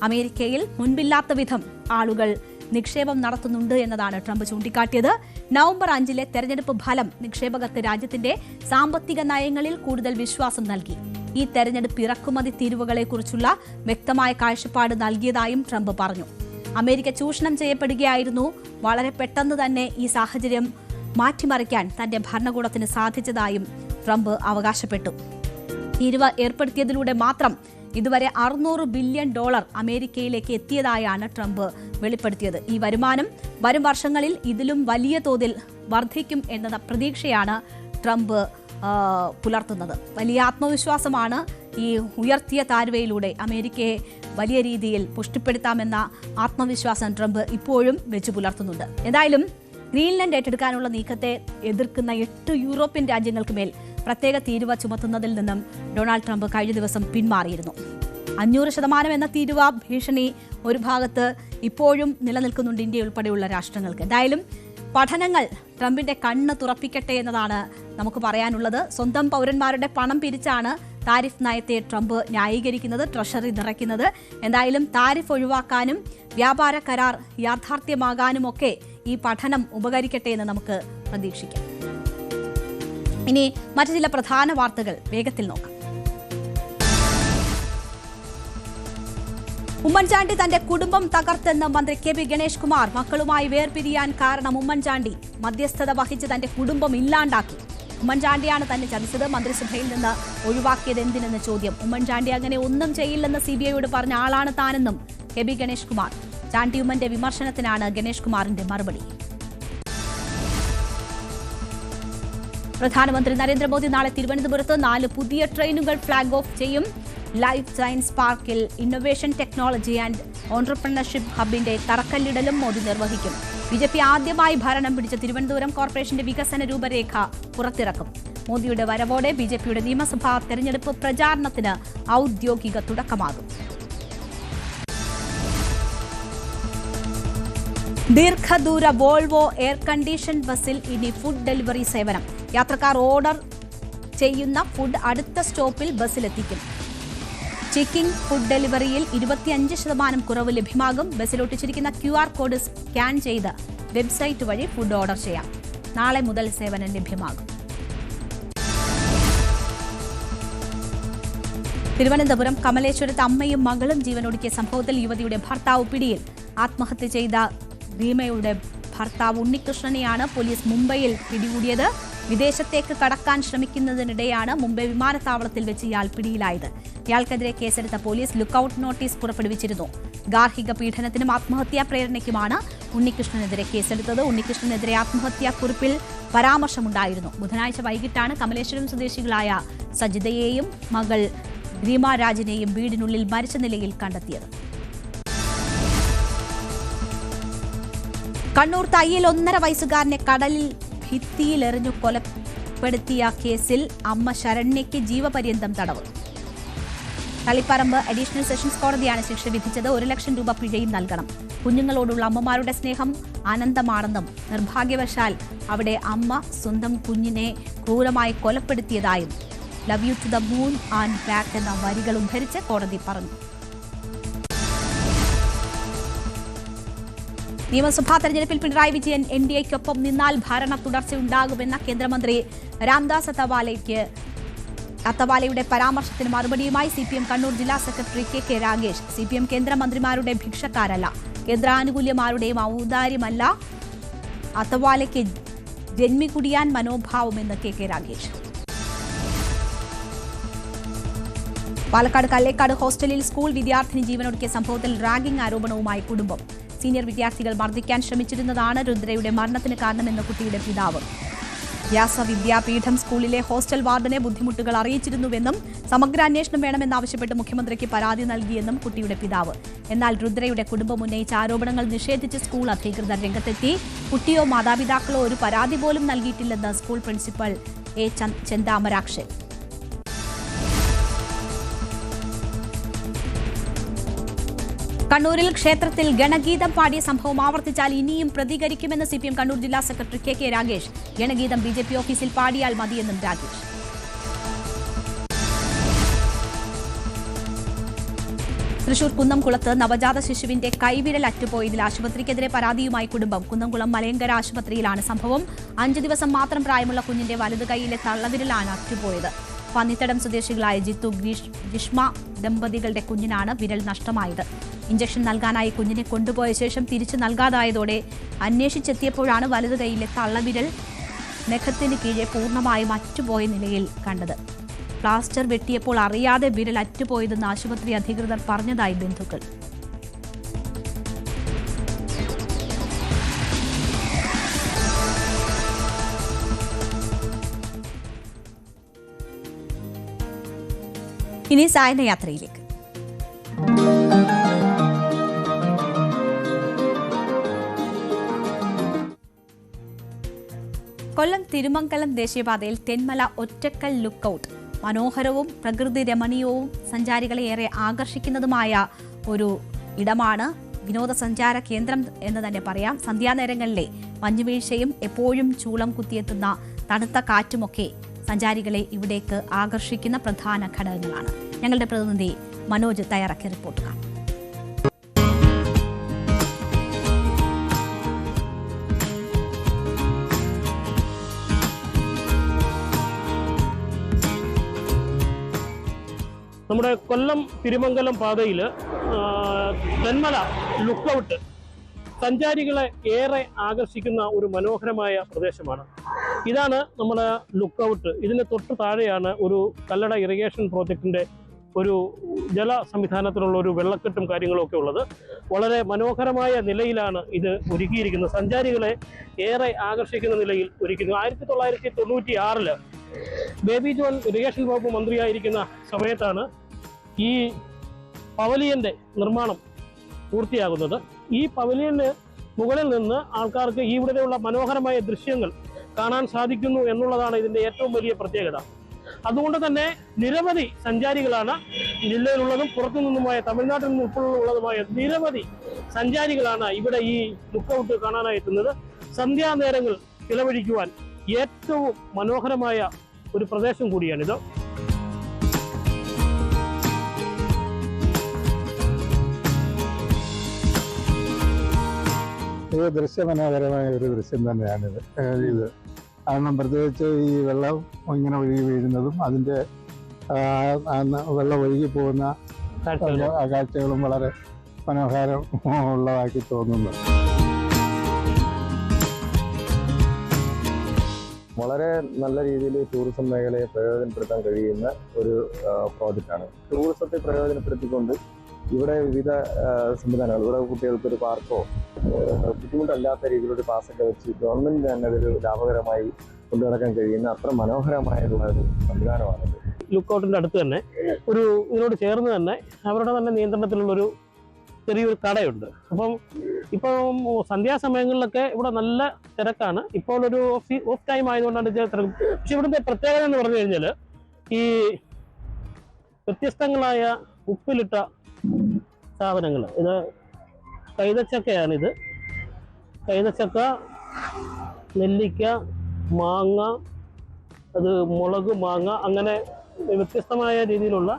അമേരിക്കയിൽ മുൻപില്ലാത്ത വിധം ആളുകൾ നിക്ഷേപം നടത്തുന്നുണ്ട് എന്നതാണ് ട്രംപ് ചൂണ്ടിക്കാട്ടിയത്. നവംബർ 5 തെരഞ്ഞെടുപ്പ് ഫലം നിക്ഷേപകർക്ക് രാജ്യത്തിന്റെ സാമ്പത്തിക നയങ്ങളിൽ കൂടുതൽ വിശ്വാസം നൽകി. ഈ തെരഞ്ഞെടുപ്പ് ഇറക്കുമതി തീരുവകളെക്കുറിച്ചുള്ള വ്യക്തമായ കാഴ്ചപ്പാട് നൽകിയതായും ട്രംപ് പറഞ്ഞു. അമേരിക്ക ചൂഷണം ചെയ്യപ്പെടുകയായിരുന്നു. വളരെ പെട്ടെന്ന് തന്നെ ഈ സാഹചര്യം മാറ്റിമറിക്കാൻ തന്റെ ഭരണകൂടത്തിന് സാധിച്ചതായും ട്രംപ് അവകാശപ്പെട്ടു. തീരുവ ഏർപ്പെടുത്തിയതിലൂടെ മാത്രം ഇതുവരെ $600 ബില്യൺ അമേരിക്കയിലേക്ക് എത്തിയതായാണ് ട്രംപ് വെളിപ്പെടുത്തിയത്. ഈ വരുമാനം വരും വർഷങ്ങളിൽ ഇതിലും വലിയ തോതിൽ വർദ്ധിക്കും എന്ന പ്രതീക്ഷയാണ് ട്രംപ് പുലർത്തുന്നത്. വലിയ ആത്മവിശ്വാസമാണ് ഈ ഉയർത്തിയ താഴ്വയിലൂടെ അമേരിക്കയെ വലിയ രീതിയിൽ പുഷ്ടിപ്പെടുത്താമെന്ന ആത്മവിശ്വാസം ട്രംപ് ഇപ്പോഴും വെച്ചു പുലർത്തുന്നുണ്ട്. ഏതായാലും ഗ്രീൻലൻഡ് ഏറ്റെടുക്കാനുള്ള നീക്കത്തെ എതിർക്കുന്ന 8 യൂറോപ്യൻ രാജ്യങ്ങൾക്ക് മേൽ പ്രത്യേക തീരുവ ചുമത്തുന്നതിൽ നിന്നും ഡൊണാൾഡ് ട്രംപ് കഴിഞ്ഞ ദിവസം പിന്മാറിയിരുന്നു. 500% എന്ന തീരുവ ഭീഷണി ഒരു ഭാഗത്ത് ഇപ്പോഴും നിലനിൽക്കുന്നുണ്ട് ഇന്ത്യ ഉൾപ്പെടെയുള്ള രാഷ്ട്രങ്ങൾക്ക്. എന്തായാലും പഠനങ്ങൾ ട്രംപിന്റെ കണ്ണ് തുറപ്പിക്കട്ടെ എന്നതാണ് നമുക്ക് പറയാനുള്ളത്. സ്വന്തം പൗരന്മാരുടെ പണം പിരിച്ചാണ് താരിഫ് നയത്തെ ട്രംപ് ന്യായീകരിക്കുന്നത്, ട്രഷറി നിറയ്ക്കുന്നത്. എന്തായാലും താരിഫ് ഒഴിവാക്കാനും വ്യാപാര കരാർ യാഥാർത്ഥ്യമാകാനുമൊക്കെ ഈ പഠനം ഉപകരിക്കട്ടെ എന്ന് നമുക്ക് പ്രതീക്ഷിക്കാം. ഇനി മറ്റു ചില പ്രധാന വാർത്തകൾ വേഗത്തിൽ നോക്കാം. ഉമ്മൻചാണ്ടി തന്റെ കുടുംബം തകർത്തെന്ന് മന്ത്രി കെ പി ഗണേഷ് കുമാർ. മക്കളുമായി വേർപിരിയാൻ കാരണം ഉമ്മൻചാണ്ടി മധ്യസ്ഥത വഹിച്ച് തന്റെ കുടുംബം ഇല്ലാണ്ടാക്കി. ഉമ്മൻചാണ്ടിയാണ് തന്നെ ചതിച്ചത്, മന്ത്രിസഭയിൽ നിന്ന് ഒഴിവാക്കിയത് എന്തിനെന്ന് ചോദ്യം. ഉമ്മൻചാണ്ടി അങ്ങനെ ഒന്നും ചെയ്യില്ലെന്ന് CBIയോട് പറഞ്ഞ ആളാണ് താനെന്നും കെ പി ഗണേഷ് കുമാർ. ചാണ്ടി ഉമ്മന്റെ വിമർശനത്തിനാണ് ഗണേഷ് കുമാറിന്റെ മറുപടി. പ്രധാനമന്ത്രി നരേന്ദ്രമോദി നാളെ തിരുവനന്തപുരത്ത് 4 പുതിയ ട്രെയിനുകൾ ഫ്ളാഗ് ഓഫ് ചെയ്യും. ലൈഫ് സയൻസ് പാർക്കിൽ ഇന്നൊവേഷൻ ടെക്നോളജി ആൻഡ് ഓൺട്രപ്രണർഷിപ്പ് ഹബിന്റെ തറക്കല്ലിടലും മോദി നിർവഹിക്കും. BJP ആദ്യമായി ഭരണം പിടിച്ച തിരുവനന്തപുരം കോർപ്പറേഷന്റെ വികസന രൂപരേഖ പുറത്തിറക്കും. മോദിയുടെ വരവോടെ BJPയുടെ നിയമസഭാ തെരഞ്ഞെടുപ്പ് പ്രചാരണത്തിന് ഔദ്യോഗിക തുടക്കമാകും. ദീർഘദൂര വോൾവോ എയർ കണ്ടീഷൻ ബസ്സിൽ ഇനി ഫുഡ് ഡെലിവറി സേവനം. യാത്രക്കാർ ഓർഡർ ചെയ്യുന്ന ഫുഡ് അടുത്ത സ്റ്റോപ്പിൽ ബസ്സിലെത്തിക്കും. ചെക്കിംഗ് ഫുഡ് ഡെലിവറിയിൽ 25% കുറവ് ലഭ്യമാകും. ബസ്സിൽ ഒട്ടിച്ചിരിക്കുന്ന QR കോഡ് സ്കാൻ ചെയ്ത് വെബ്സൈറ്റ് വഴി ഫുഡ് ഓർഡർ ചെയ്യാം. നാളെ മുതൽ സേവനം ലഭ്യമാകും. തിരുവനന്തപുരം കമലേശ്വരത്ത് അമ്മയും മകളും ജീവനൊടുക്കിയ സംഭവത്തിൽ യുവതിയുടെ ഭർത്താവ് പിടിയിൽ. ആത്മഹത്യ ചെയ്ത ഭീമയുടെ ഭർത്താവ് ഉണ്ണികൃഷ്ണനെയാണ് പോലീസ് മുംബൈയിൽ പിടികൂടിയത്. വിദേശത്തേക്ക് കടക്കാൻ ശ്രമിക്കുന്നതിനിടെയാണ് മുംബൈ വിമാനത്താവളത്തിൽ വെച്ച് ഇയാൾ പിടിയിലായത്. ഇയാൾക്കെതിരെ കേസെടുത്ത പോലീസ് ലുക്കൌട്ട് നോട്ടീസ് പുറപ്പെടുവിച്ചിരുന്നു. ഗാർഹിക പീഡനത്തിനും ആത്മഹത്യാ പ്രേരണയ്ക്കുമാണ് ഉണ്ണികൃഷ്ണനെതിരെ കേസെടുത്തത്. ഉണ്ണികൃഷ്ണനെതിരെ ആത്മഹത്യാ കുറിപ്പിൽ പരാമർശമുണ്ടായിരുന്നു. ബുധനാഴ്ച വൈകിട്ടാണ് കമലേശ്വരം സ്വദേശികളായ സജിതയെയും മകൾ ഗ്രീമ രാജിനെയും വീടിനുള്ളിൽ മരിച്ച നിലയിൽ കണ്ടെത്തിയത്. കണ്ണൂർ തയ്യിൽ 1.5 വയസ്സുകാരനെ കടലിൽ ഭിത്തിയിലെറിഞ്ഞു കൊലപ്പെടുത്തിയ കേസിൽ അമ്മ ശരണ്യയ്ക്ക് ജീവപര്യന്തം തടവ്. തളിപ്പറമ്പ് അഡീഷണൽ സെഷൻസ് കോടതിയാണ് ശിക്ഷ വിധിച്ചത്. 1 ലക്ഷം രൂപ പിഴയും നൽകണം. കുഞ്ഞുങ്ങളോടുള്ള അമ്മമാരുടെ സ്നേഹം അനന്തമാണെന്നും നിർഭാഗ്യവശാൽ അവിടെ അമ്മ സ്വന്തം കുഞ്ഞിനെ ക്രൂരമായി കൊലപ്പെടുത്തിയതായും love you to the moon and back എന്ന വരികൾ ഉദ്ധരിച്ച് കോടതി പറഞ്ഞു. നിയമസഭാ തെരഞ്ഞെടുപ്പിൽ പിണറായി വിജയൻ NDAയ്ക്കൊപ്പം നിന്നാൽ ഭരണ തുടർച്ചയുണ്ടാകുമെന്ന കേന്ദ്രമന്ത്രി രാംദാസ് അത്തവാലയുടെ പരാമർശത്തിന് മറുപടിയുമായി CPM കണ്ണൂർ ജില്ലാ secretary KK Ragesh. CPM കേന്ദ്രമന്ത്രിമാരുടെ ഭിക്ഷക്കാരല്ല, കേന്ദ്രാനുകൂല്യമാരുടെയും ഔദാര്യമല്ല അത്തവാലയ്ക്ക് ജന്മികുടിയാൻ മനോഭാവമെന്ന് KK Ragesh. Palakkad Kallekkad ഹോസ്റ്റലിൽ സ്കൂൾ വിദ്യാർത്ഥിനി ജീവനൊടുക്കിയ സംഭവത്തിൽ റാഗിംഗ് ആരോപണവുമായി കുടുംബം. സീനിയർ വിദ്യാർത്ഥികൾ മർദ്ദിക്കാൻ ശ്രമിച്ചിരുന്നതാണ് രുദ്രയുടെ മരണത്തിന് കാരണമെന്ന് കുട്ടിയുടെ പിതാവ്. വ്യാസവിദ്യാപീഠം സ്കൂളിലെ ഹോസ്റ്റൽ വാർഡനെ ബുദ്ധിമുട്ടുകൾ അറിയിച്ചിരുന്നുവെന്നും സമഗ്ര അന്വേഷണം വേണമെന്നാവശ്യപ്പെട്ട് മുഖ്യമന്ത്രിക്ക് പരാതി നൽകിയെന്നും കുട്ടിയുടെ പിതാവ്. എന്നാൽ രുദ്രയുടെ കുടുംബം ഉന്നയിച്ച ആരോപണങ്ങൾ നിഷേധിച്ച് സ്കൂൾ അധികൃതർ രംഗത്തെത്തി. കുട്ടിയോ മാതാപിതാക്കളോ ഒരു പരാതി പോലും നൽകിയിട്ടില്ലെന്ന് സ്കൂൾ പ്രിൻസിപ്പൽ A. ചെന്താമരാക്ഷൻ. കണ്ണൂരിൽ ക്ഷേത്രത്തിൽ ഗണഗീതം പാടിയ സംഭവം ആവർത്തിച്ചാൽ ഇനിയും പ്രതികരിക്കുമെന്ന് CPM കണ്ണൂർ ജില്ലാ സെക്രട്ടറി KK രാഗേഷ്. ഗണഗീതം BJP ഓഫീസിൽ പാടിയാൽ മതിയെന്നും രാഗേഷ്. തൃശൂർ കുന്നംകുളത്ത് നവജാത ശിശുവിന്റെ കൈവിരൽ അറ്റുപോയതിൽ ആശുപത്രിക്കെതിരെ പരാതിയുമായി കുടുംബം. കുന്നംകുളം മലയങ്കര ആശുപത്രിയിലാണ് സംഭവം. 5 ദിവസം മാത്രം പ്രായമുള്ള കുഞ്ഞിന്റെ വലത് കൈയിലെ തള്ളവിരലാണ് അറ്റുപോയത്. പന്നിത്തടം സ്വദേശികളായ ജിത്തു ഗ്രീഷ്മ ദമ്പതികളുടെ കുഞ്ഞിനാണ് വിരൽ നഷ്ടമായത്. ഇഞ്ചക്ഷൻ നൽകാനായി കുഞ്ഞിനെ കൊണ്ടുപോയ ശേഷം തിരിച്ചു നൽകാതായതോടെ അന്വേഷിച്ചെത്തിയപ്പോഴാണ് വലതു കൈയിലെ തള്ളവിരൽ നഖത്തിന് കീഴെ പൂർണ്ണമായും അറ്റുപോയ നിലയിൽ കണ്ടത്. പ്ലാസ്റ്റർ വെട്ടിയപ്പോൾ അറിയാതെ വിരൽ അറ്റുപോയതെന്ന് ആശുപത്രി അധികൃതർ പറഞ്ഞതായി ബന്ധുക്കൾ. ഇനി സായന യാത്രയിലേക്ക്. കൊല്ലം തിരുമംഗലം ദേശീയപാതയിൽ തെന്മല ഒറ്റക്കൽ ലുക്കൌട്ട് മനോഹരവും പ്രകൃതി രമണീയവും സഞ്ചാരികളെ ഏറെ ആകർഷിക്കുന്നതുമായ ഒരു ഇടമാണ്. വിനോദസഞ്ചാര കേന്ദ്രം എന്ന് തന്നെ പറയാം. സന്ധ്യാനേരങ്ങളിലെ മഞ്ഞുവീഴ്ചയും എപ്പോഴും ചൂളം കുത്തിയെത്തുന്ന തണുത്ത കാറ്റുമൊക്കെ സഞ്ചാരികളെ ഇവിടേക്ക് ആകർഷിക്കുന്ന പ്രധാന ഘടകങ്ങളാണ്. ഞങ്ങളുടെ പ്രതിനിധി മനോജ് തയ്യാറാക്കിയ റിപ്പോർട്ട് കാണാം. നമ്മുടെ കൊല്ലം തിരുമംഗലം പാതയിൽ തെന്മല ലുക്കൌട്ട് സഞ്ചാരികളെ ഏറെ ആകർഷിക്കുന്ന ഒരു മനോഹരമായ പ്രദേശമാണ്. ഇതാണ് നമ്മുടെ ലുക്കൌട്ട്. ഇതിന് തൊട്ട് താഴെയാണ് ഒരു കല്ലട ഇറിഗേഷൻ പ്രോജക്റ്റിൻ്റെ ഒരു ജല സംവിധാനത്തിലുള്ള ഒരു വെള്ളക്കെട്ടും കാര്യങ്ങളൊക്കെ ഉള്ളത്. വളരെ മനോഹരമായ നിലയിലാണ് ഇത് ഒരുക്കിയിരിക്കുന്നത്. സഞ്ചാരികളെ ഏറെ ആകർഷിക്കുന്ന നിലയിൽ ഒരുക്കുന്നു. 1996 ബേബി ജോൺ ഇറിഗേഷൻ വകുപ്പ് മന്ത്രിയായിരിക്കുന്ന സമയത്താണ് ഈ പവലിയന്റെ നിർമ്മാണം പൂർത്തിയാകുന്നത്. ഈ പവലിയന് മുകളിൽ നിന്ന് ആൾക്കാർക്ക് ഇവിടെയുള്ള മനോഹരമായ ദൃശ്യങ്ങൾ കാണാൻ സാധിക്കുന്നു എന്നുള്ളതാണ് ഇതിന്റെ ഏറ്റവും വലിയ പ്രത്യേകത. അതുകൊണ്ട് തന്നെ നിരവധി സഞ്ചാരികളാണ് ജില്ലയിലുള്ളതും പുറത്തു നിന്നുമായ തമിഴ്നാട്ടിൽ നിന്ന് ഉൾപ്പെടെയുള്ളതുമായ നിരവധി സഞ്ചാരികളാണ് ഇവിടെ ഈ ലുക്കൌട്ട് കാണാനായി എത്തുന്നത്. സന്ധ്യാനേരങ്ങൾ ചിലവഴിക്കുവാൻ ഏറ്റവും മനോഹരമായ ഒരു പ്രദേശം കൂടിയാണിത്. ഇത് ദൃശ്യമനോഹരമായ ഒരു ദൃശ്യം തന്നെയാണിത്. ഇത് കാരണം പ്രത്യേകിച്ച് ഈ വെള്ളം ഇങ്ങനെ ഒഴുകി വീഴുന്നതും അതിൻ്റെ വെള്ളം ഒഴുകി പോകുന്ന കാഴ്ചകളും വളരെ മനോഹരം ഉള്ളതാക്കി തോന്നുന്നു. വളരെ നല്ല രീതിയിൽ ടൂറിസം മേഖലയെ പ്രയോജനപ്പെടുത്താൻ കഴിയുന്ന ഒരു പ്രോജക്റ്റാണ്. ടൂറിസത്തെ പ്രയോജനപ്പെടുത്തിക്കൊണ്ട് ഇവിടെ വിവിധ സംവിധാനങ്ങൾ, ഇവിടെ കുട്ടികൾക്ക് ഒരു പാർക്കോ ബുദ്ധിമുട്ടല്ലാത്ത രീതിയിലൊരു പാസൊക്കെ വെച്ച് ഗവൺമെന്റിന് തന്നെ അതൊരു ലാഭകരമായി കൊണ്ടുനടക്കാൻ കഴിയുന്ന അത്ര മനോഹരമായിട്ടുള്ള ഒരു സംവിധാനമാണിത്. ലുക്കൗട്ടിന്റെ അടുത്ത് തന്നെ ഇതിനോട് ചേർന്ന് തന്നെ അവരുടെ തന്നെ നിയന്ത്രണത്തിലുള്ളൊരു ചെറിയൊരു കടയുണ്ട്. ഇപ്പം സന്ധ്യാസമയങ്ങളിലൊക്കെ ഇവിടെ നല്ല തിരക്കാണ്. ഇപ്പോൾ ഒരു ഓഫ് ടൈം ആയതുകൊണ്ടാണ് തിരക്ക്. പക്ഷെ ഇവിടുത്തെ പ്രത്യേകത എന്ന് പറഞ്ഞു കഴിഞ്ഞാൽ ഈ വ്യത്യസ്തങ്ങളായ ഉപ്പിലിട്ട സാധനങ്ങൾ, ഇത് കൈതച്ചക്കയാണിത്. കൈതച്ചക്ക, നെല്ലിക്ക, മാങ്ങ, അത് മുളക്, മാങ്ങ, അങ്ങനെ വ്യത്യസ്തമായ രീതിയിലുള്ള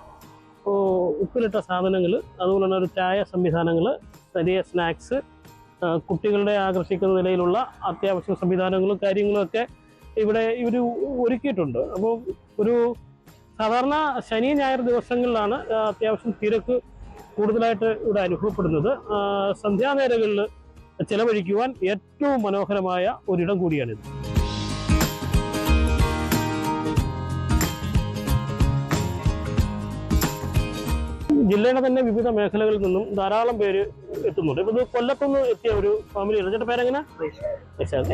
ഉപ്പിലിട്ട സാധനങ്ങൾ, അതുപോലെ തന്നെ ഒരു ചായ സംവിധാനങ്ങൾ, ചെറിയ സ്നാക്സ്, കുട്ടികളുടെ ആകർഷിക്കുന്ന നിലയിലുള്ള അത്യാവശ്യ സംവിധാനങ്ങളും കാര്യങ്ങളും ഒക്കെ ഇവിടെ ഇവർ ഒരുക്കിയിട്ടുണ്ട്. അപ്പോൾ ഒരു സാധാരണ ശനി ഞായർ ദിവസങ്ങളിലാണ് അത്യാവശ്യം തിരക്ക് കൂടുതലായിട്ട് ഇവിടെ അനുഭവപ്പെടുന്നത്. സന്ധ്യാനേരങ്ങളിൽ ചെലവഴിക്കുവാൻ ഏറ്റവും മനോഹരമായ ഒരിടം കൂടിയാണിത്. ജില്ലയുടെ തന്നെ വിവിധ മേഖലകളിൽ നിന്നും ധാരാളം പേര് എത്തുന്നുണ്ട്. ഇപ്പൊ ഇത് കൊല്ലത്തുനിന്ന് എത്തിയ ഒരു ഫാമിലിയാണ്. ചേട്ടാ പേരെങ്ങനെ?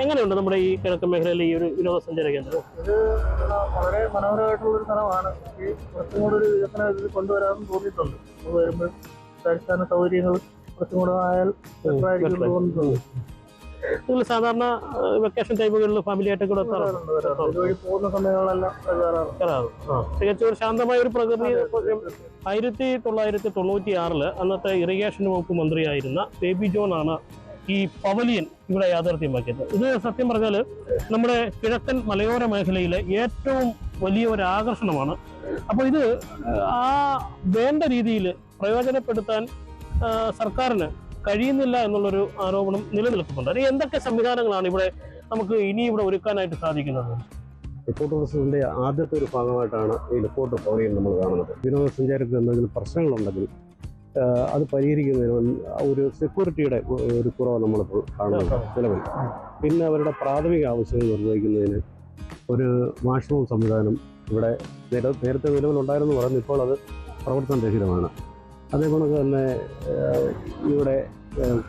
എങ്ങനെയുണ്ട് നമ്മുടെ ഈ കിഴക്കൻ മേഖലയിലെ ഈ ഒരു വിനോദസഞ്ചാര കേന്ദ്രം? ഇത് വളരെ മനോഹരമായിട്ടുള്ളൊരു സ്ഥലമാണ്. ഈ കുറച്ചും കൂടെ ഒരു വികസനം ഇത് കൊണ്ടുവരാമെന്ന് തോന്നിയിട്ടുണ്ട്. വരുമ്പോൾ അടിസ്ഥാന സൗകര്യങ്ങൾ കുറച്ചും കൂടെ ആയാൽ തോന്നിയിട്ടുണ്ട്. നിങ്ങൾ സാധാരണ വെക്കേഷൻ ടൈമുകളിൽ ഫാമിലി ആയിട്ടൊക്കെ കൂടെ ഇതുവഴി പോകുന്ന സമയങ്ങളെല്ലാം തികച്ചും ഒരു ശാന്തമായ ഒരു പ്രകൃതി. 1996 അന്നത്തെ ഇറിഗേഷൻ വകുപ്പ് മന്ത്രിയായിരുന്ന ബേബി ജോൺ ആണ് ഈ പവലിയൻ ഇവിടെ യാഥാർത്ഥ്യമാക്കിയത്. ഇത് സത്യം പറഞ്ഞാൽ നമ്മുടെ കിഴക്കൻ മലയോര മേഖലയിലെ ഏറ്റവും വലിയ ഒരു ആകർഷണമാണ്. അപ്പോൾ ഇത് വേണ്ട രീതിയിൽ പ്രയോജനപ്പെടുത്താൻ സർക്കാരിന് കഴിയുന്നില്ല എന്നുള്ളൊരു ആരോപണം നിലനിൽക്കുന്നുണ്ട്. അത് എന്തൊക്കെ സംവിധാനങ്ങളാണ് ഇവിടെ നമുക്ക് ഇനി ഇവിടെ ഒരുക്കാനായിട്ട് സാധിക്കുന്നത്? ഇക്കോ ടൂറിസത്തിൻ്റെ ആദ്യത്തെ ഒരു ഭാഗമായിട്ടാണ് ഈ ലുക്കൗട്ട് പവലിയൻ നമ്മൾ കാണുന്നത്. വിനോദസഞ്ചാരത്തിൽ എന്തെങ്കിലും പ്രശ്നങ്ങളുണ്ടെങ്കിൽ അത് പരിഹരിക്കുന്നതിന് ഒരു സെക്യൂരിറ്റിയുടെ ഒരു കുറവ് നമ്മളിപ്പോൾ കാണുന്നുണ്ട് നിലവിൽ. പിന്നെ അവരുടെ പ്രാഥമിക ആവശ്യങ്ങൾ നിർവഹിക്കുന്നതിന് ഒരു വാഷ്റൂം സംവിധാനം ഇവിടെ നേരത്തെ നിലവിലുണ്ടായിരുന്നു പറഞ്ഞു, ഇപ്പോൾ അത് പ്രവർത്തനരഹിതമാണ്. അതേപോലെ തന്നെ ഇവിടെ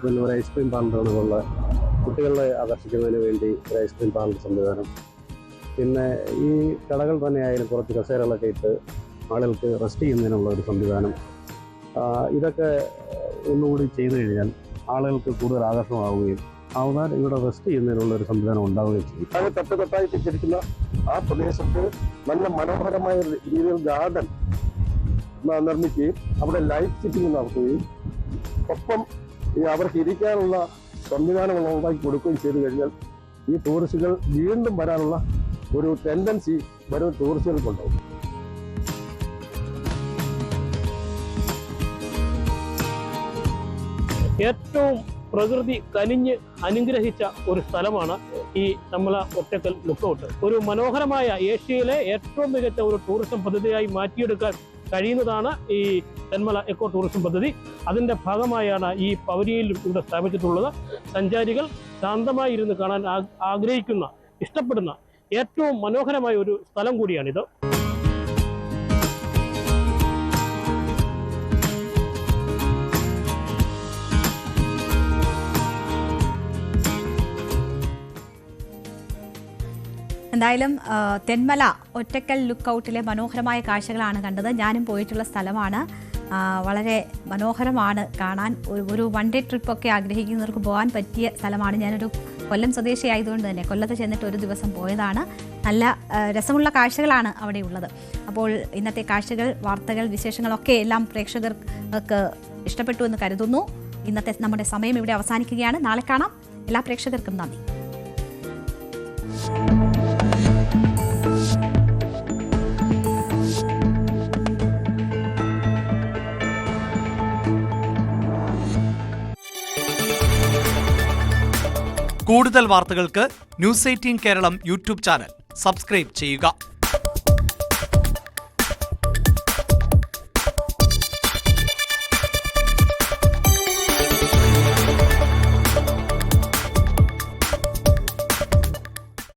പിന്നെ ഒരു ഐസ്ക്രീം പാർലറുകളുള്ള കുട്ടികളെ ആകർഷിക്കുന്നതിന് വേണ്ടി ഒരു ഐസ്ക്രീം പാർലർ സംവിധാനം, പിന്നെ ഈ കടകൾ തന്നെയായാലും കുറച്ച് കസേരകളൊക്കെ ഇട്ട് ആളുകൾക്ക് റെസ്റ്റ് ചെയ്യുന്നതിനുള്ള ഒരു സംവിധാനം, ഇതൊക്കെ ഒന്നുകൂടി ചെയ്തു കഴിഞ്ഞാൽ ആളുകൾക്ക് കൂടുതൽ ആകർഷണമാവുകയും ആവുന്നാൽ ഇവിടെ റെസ്റ്റ് ചെയ്യുന്നതിനുള്ള ഒരു സംവിധാനം ഉണ്ടാവുകയും ചെയ്യും. അത് തൊട്ടായി തിരിച്ചിരിക്കുന്ന ആ പ്രദേശത്ത് നല്ല മനോഹരമായ രീതിയിൽ ഗാർഡൻ നിർമ്മിക്കുകയും അവിടെ ലൈറ്റ് സിറ്റിംഗ് നടത്തുകയും ഒപ്പം അവർക്ക് ഇരിക്കാനുള്ള സംവിധാനങ്ങൾ ഉണ്ടാക്കി കൊടുക്കുകയും ചെയ്തു കഴിഞ്ഞാൽ ഈ ടൂറിസ്റ്റുകൾ വീണ്ടും വരാനുള്ള ഒരു ടെൻഡൻസി വരും ടൂറിസ്റ്റുകൾക്കുണ്ടാവും. ഏറ്റവും പ്രകൃതി കനിഞ്ഞ് അനുഗ്രഹിച്ച ഒരു സ്ഥലമാണ് ഈ തമ്മല ഒറ്റക്കൽ ലുക്കൗട്ട്. ഒരു മനോഹരമായ ഏഷ്യയിലെ ഏറ്റവും മികച്ച ഒരു ടൂറിസം പദ്ധതിയായി മാറ്റിയെടുക്കാൻ കഴിയുന്നതാണ് ഈ തെന്മല എക്കോ ടൂറിസം പദ്ധതി. അതിൻ്റെ ഭാഗമായാണ് ഈ പവലിയനിൽ ഇവിടെ സ്ഥാപിച്ചിട്ടുള്ളത്. സഞ്ചാരികൾ ശാന്തമായി ഇരുന്ന് കാണാൻ ആഗ്രഹിക്കുന്ന, ഇഷ്ടപ്പെടുന്ന ഏറ്റവും മനോഹരമായ ഒരു സ്ഥലം കൂടിയാണിത്. എന്തായാലും തെന്മല ഒറ്റക്കൽ ലുക്കൗട്ടിലെ മനോഹരമായ കാഴ്ചകളാണ് കണ്ടത്. ഞാനും പോയിട്ടുള്ള സ്ഥലമാണ്. വളരെ മനോഹരമാണ് കാണാൻ. ഒരു വൺ ഡേ ട്രിപ്പൊക്കെ ആഗ്രഹിക്കുന്നവർക്ക് പോകാൻ പറ്റിയ സ്ഥലമാണ്. ഞാനൊരു കൊല്ലം സ്വദേശി ആയതുകൊണ്ട് തന്നെ കൊല്ലത്ത് ചെന്നിട്ട് ഒരു ദിവസം പോയതാണ്. നല്ല രസമുള്ള കാഴ്ചകളാണ് അവിടെ ഉള്ളത്. അപ്പോൾ ഇന്നത്തെ കാഴ്ചകൾ, വാർത്തകൾ, വിശേഷങ്ങളൊക്കെ എല്ലാം പ്രേക്ഷകർക്ക് ഇഷ്ടപ്പെട്ടു എന്ന് കരുതുന്നു. ഇന്നത്തെ നമ്മുടെ സമയം ഇവിടെ അവസാനിക്കുകയാണ്. നാളെ കാണാം. എല്ലാ പ്രേക്ഷകർക്കും നന്ദി. കൂടുതൽ വാർത്തകൾക്ക് news 18 Keralam YouTube channel subscribe ചെയ്യുക.